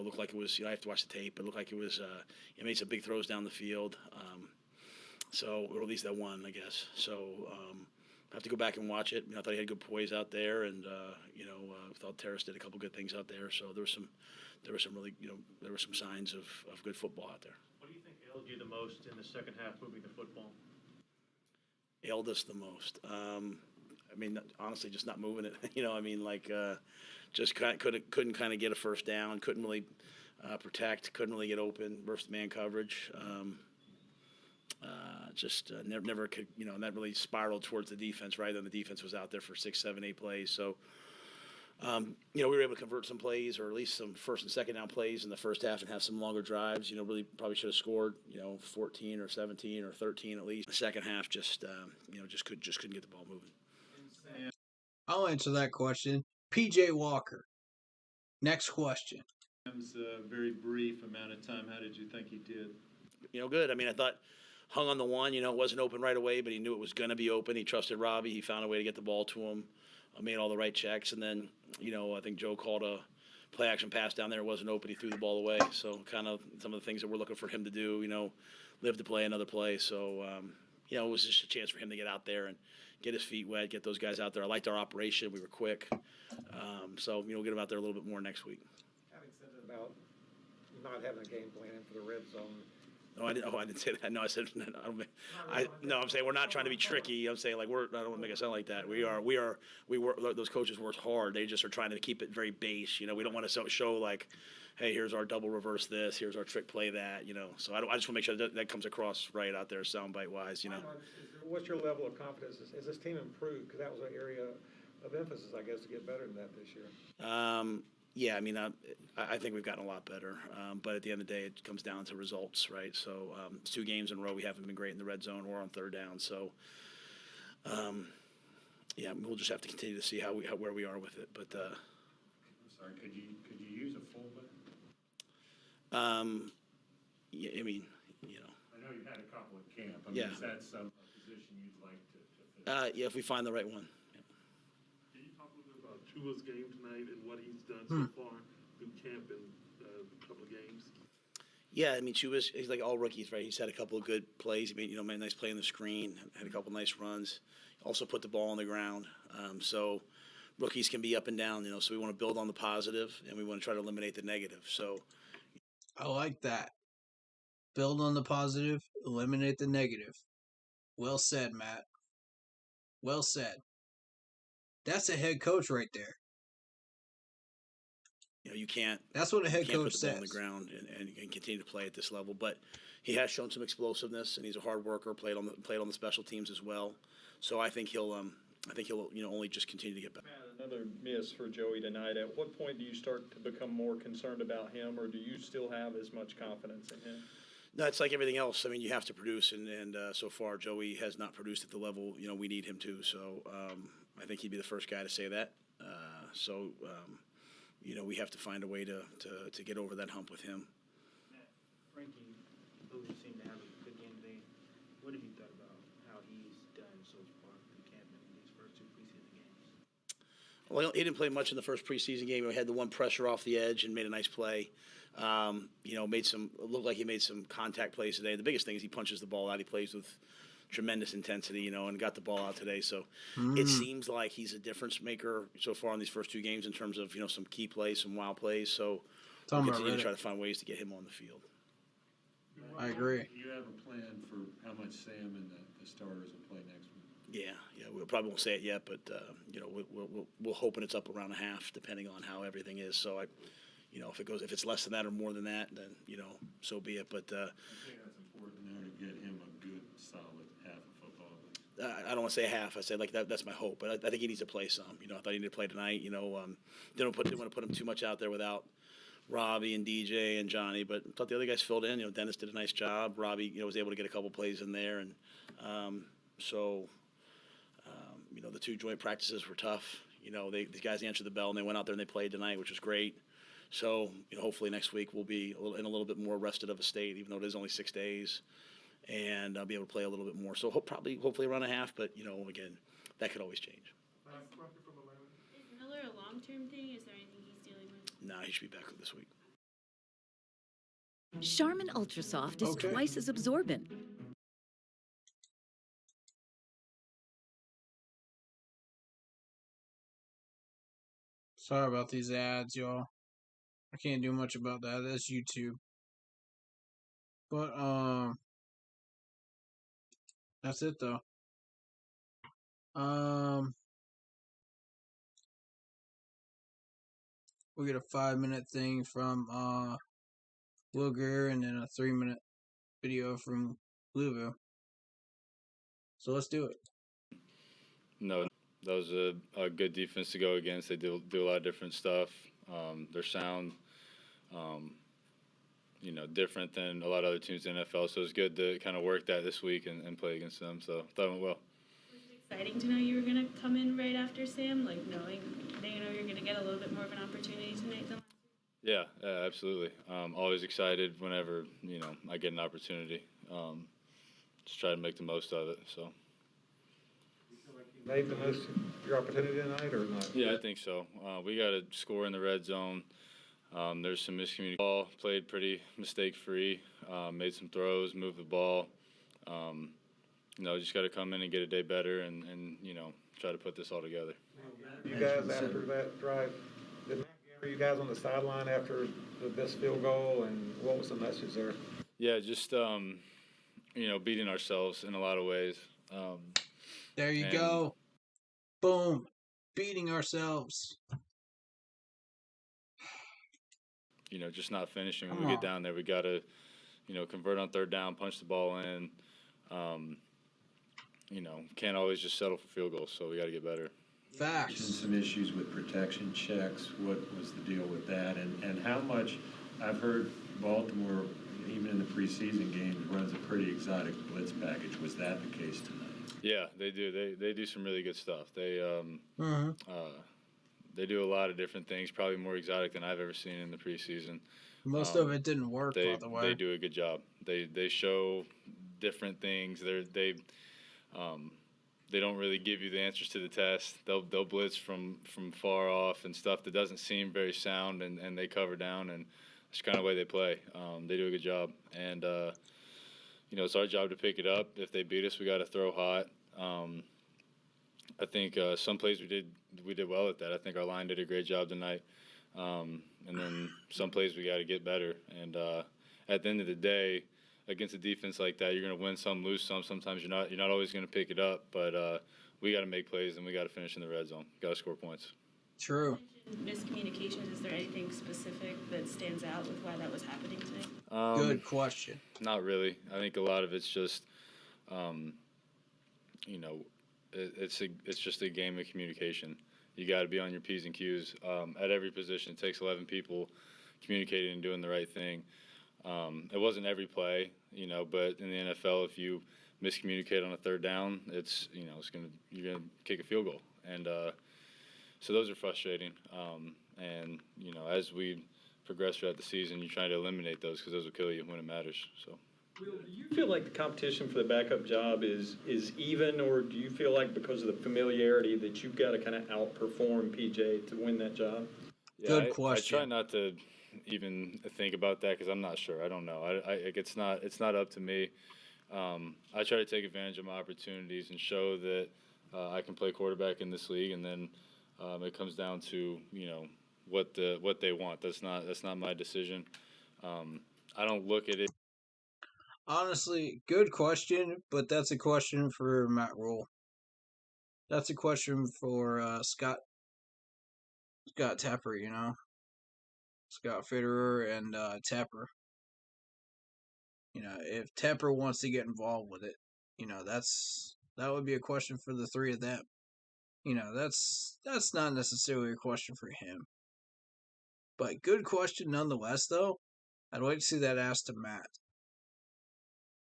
Looked like it was. I have to watch the tape, but it looked like it was. He made some big throws down the field. Or at least that one, I guess. So I have to go back and watch it. I thought he had good poise out there, and thought Terence did a couple good things out there. So there were some signs of good football out there. What do you think ailed you the most in the second half moving the football? Ailed us the most. Honestly, just not moving it. Just couldn't kind of get a first down. Couldn't really protect. Couldn't really get open versus man coverage. Never could. And that really spiraled towards the defense. Right, then the defense was out there for 6, 7, 8 plays. So. We were able to convert some plays, or at least some first and second down plays in the first half, and have some longer drives. Really probably should have scored, 14 or 17 or 13 at least. The second half just couldn't get the ball moving. I'll answer that question. PJ Walker. Next question. It was a very brief amount of time. How did you think he did? Good. I thought hung on the one. It wasn't open right away, but he knew it was going to be open. He trusted Robbie. He found a way to get the ball to him. Made all the right checks, and then I think Joe called a play action pass down there. It wasn't open. He threw the ball away. So kind of some of the things that we're looking for him to do. Live to play another play. So it was just a chance for him to get out there and get his feet wet, get those guys out there. I liked our operation. We were quick. We'll get him out there a little bit more next week. Having said about not having a game plan for the red zone. No, I didn't say that. No, I said I'm saying we're not trying to be tricky. I'm saying I don't want to make it sound like that. We work. Those coaches worked hard. They just are trying to keep it very base. We don't want to show like, hey, here's our double reverse this, here's our trick play that. So I just want to make sure that comes across right out there, soundbite wise. What's your level of confidence? Has this team improved? Because that was an area of emphasis, I guess, to get better than that this year. Yeah, I think we've gotten a lot better. But at the end of the day, it comes down to results, right? So it's 2 games in a row we haven't been great in the red zone or on third down. So, we'll just have to continue to see where we are with it. But I'm sorry, could you use a fullback? Yeah, I know you've had a couple at camp. Yeah. Is that some position you'd like to fit? Yeah, if we find the right one. Can you talk a little bit about Chuba's game tonight and what he's done so far through camp and a couple of games? Yeah, he's like all rookies, right? He's had a couple of good plays. He made a nice play on the screen, had a couple of nice runs. Also put the ball on the ground. So rookies can be up and down, so we want to build on the positive and we want to try to eliminate the negative. So I like that. Build on the positive, eliminate the negative. Well said, Matt. Well said. That's a head coach right there. You can't. That's what a head you can't coach put the ball says. on the ground and continue to play at this level. But he has shown some explosiveness, and he's a hard worker. Played on the special teams as well. So I think he'll only just continue to get better. Another miss for Joey tonight. At what point do you start to become more concerned about him, or do you still have as much confidence in him? No, it's like everything else. I mean, you have to produce, and so far Joey has not produced at the level we need him to. So I think he'd be the first guy to say that. We have to find a way to get over that hump with him. Frankie, who seemed to have a good game today, what have you thought about how he's done so far in camp in these first two preseason games? Well, he didn't play much in the first preseason game. He had the one pressure off the edge and made a nice play. Looked like he made some contact plays today. The biggest thing is he punches the ball out. He plays with tremendous intensity, and got the ball out today. So it seems like he's a difference maker so far in these first two games in terms of, some key plays, some wild plays. So we'll continue to try to find ways to get him on the field. I agree. Do you have a plan for how much Sam and the starters will play next week? Yeah, we probably won't say it yet, but we'll hoping it's up around a half, depending on how everything is. So if it's less than that or more than that, then so be it. But I think that's important now to get him a good, solid half of football. I don't want to say half. I say like that. That's my hope. But I think he needs to play some. I thought he needed to play tonight. Didn't want to put him too much out there without Robbie and DJ and Johnny. But I thought the other guys filled in. Dennis did a nice job. Robbie, was able to get a couple plays in there, and the two joint practices were tough. These guys answered the bell and they went out there and they played tonight, which was great. So hopefully next week we'll be in a little bit more rested of a state, even though it is only 6 days, and I'll be able to play a little bit more. So hopefully around a half, but again, that could always change. Is Miller a long-term thing? Is there anything he's dealing with? No, he should be back this week. Charmin Ultra Soft is twice as absorbent. Sorry about these ads, y'all. I can't do much about that. That's YouTube. But that's it though. We get a 5-minute thing from Will Greer and then a 3-minute video from Louisville. So let's do it. No, that was a good defense to go against. They do a lot of different stuff. They're sound, different than a lot of other teams in the NFL. So it's good to kind of work that this week and play against them. So I thought it went well. Was it exciting to know you were going to come in right after Sam, like knowing that you're going to get a little bit more of an opportunity tonight than last week? Yeah, absolutely. Always excited whenever, I get an opportunity. Just try to make the most of it. So. Made the most of your opportunity tonight, or not? Yeah, I think so. We got to score in the red zone. There's some miscommunication. Ball played pretty mistake-free. Made some throws, moved the ball. Just got to come in and get a day better and try to put this all together. You guys, after that drive, did Matt Gamble you guys on the sideline after the best field goal, and what was the message there? Yeah, just, beating ourselves in a lot of ways. There you go. Boom. Beating ourselves. Just not finishing. When we get down there, we got to, convert on third down, punch the ball in. Can't always just settle for field goals, so we got to get better. Facts. Some issues with protection checks. What was the deal with that? And how much, I've heard Baltimore, even in the preseason games, runs a pretty exotic blitz package. Was that the case tonight? Yeah, they do. They do some really good stuff. They do a lot of different things, probably more exotic than I've ever seen in the preseason. Most of it didn't work, by the way. They do a good job. They show different things. They don't really give you the answers to the test. They'll blitz from far off and stuff that doesn't seem very sound, and they cover down, and it's kind of the way they play. They do a good job, and it's our job to pick it up. If they beat us, we got to throw hot. I think some plays we did well at that. I think our line did a great job tonight. And then some plays we got to get better. And at the end of the day, against a defense like that, you're going to win some, lose some. Sometimes you're not always going to pick it up. But we got to make plays and we got to finish in the red zone. Got to score points. True. Miscommunications, is there anything specific that stands out with why that was happening today? Good question. Not really. I think a lot of it's just, you know, it's just a game of communication. You got to be on your P's and Q's at every position. It takes 11 people communicating and doing the right thing. It wasn't every play, you know, but in the NFL, if you miscommunicate on a third down, you're gonna kick a field goal, and so those are frustrating. And you know, as we progress throughout the season, you're trying to eliminate those because those will kill you when it matters. So. Will, do you feel like the competition for the backup job is even, or do you feel like because of the familiarity that you've got to kind of outperform PJ to win that job? Yeah, Good question. I try not to even think about that because I'm not sure. I don't know. It's not up to me. I try to take advantage of my opportunities and show that I can play quarterback in this league, and then it comes down to, you know, what they want. That's not my decision. I don't look at it. Honestly, good question, but that's a question for Matt Rule. That's a question for Scott Tapper, you know. Scott Fitterer and Tapper. You know, if Tapper wants to get involved with it, you know, that would be a question for the three of them. You know, that's not necessarily a question for him. But good question nonetheless, though. I'd like to see that asked to Matt.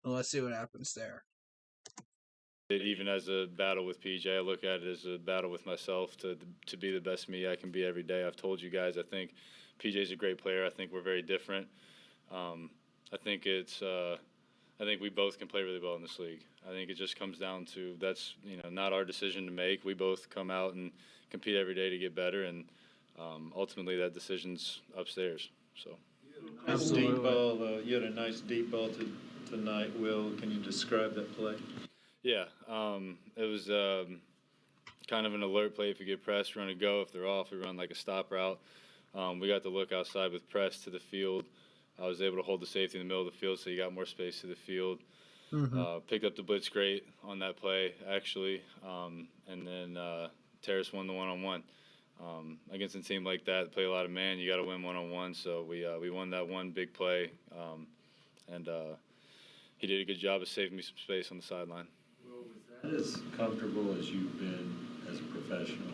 And let's see what happens there. Even as a battle with PJ, I look at it as a battle with myself to be the best me I can be every day. I've told you guys, I think PJ's a great player. I think we're very different. I think we both can play really well in this league. I think it just comes down to that's, you know, not our decision to make. We both come out and compete every day to get better, and ultimately that decision's upstairs. So. You had a nice deep ball tonight, Will. Can you describe that play? Yeah, it was kind of an alert play. If you get pressed, run a go. If they're off, we run like a stop route. We got to look outside with press to the field. I was able to hold the safety in the middle of the field, so you got more space to the field. Mm-hmm. Picked up the blitz great on that play, actually. And then Terrace won the one-on-one. Against a team like that, play a lot of man, you got to win one-on-one. So we won that one big play, and he did a good job of saving me some space on the sideline. Well, was that as comfortable as you've been as a professional?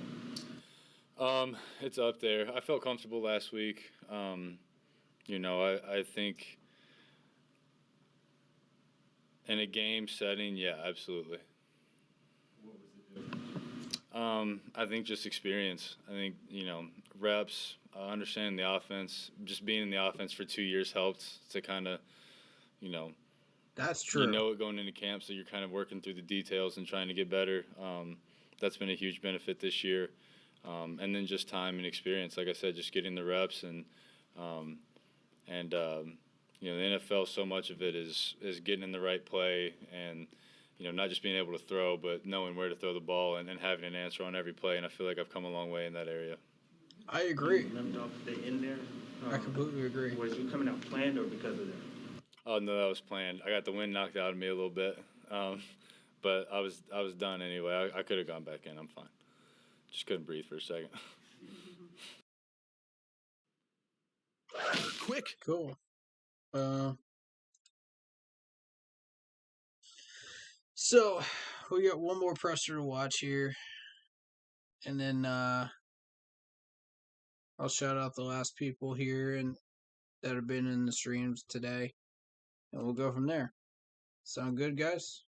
It's up there. I felt comfortable last week. You know, I think in a game setting, yeah, absolutely. What was the difference? I think just experience. I think, you know, reps, understanding the offense, just being in the offense for 2 years helped to kind of, you know. That's true. You know it going into camp, so you're kind of working through the details and trying to get better. That's been a huge benefit this year. And then just time and experience. Like I said, just getting the reps and you know, the NFL, so much of it is getting in the right play and, you know, not just being able to throw, but knowing where to throw the ball and having an answer on every play. And I feel like I've come a long way in that area. I agree. You left off the end there. I completely agree. Was you coming out planned or because of that? Oh, no, that was planned. I got the wind knocked out of me a little bit. But I was done anyway. I could have gone back in. I'm fine. Just couldn't breathe for a second. Quick. Cool. So we got one more presser to watch here, and then I'll shout out the last people here and that have been in the streams today, and we'll go from there. Sound good, guys?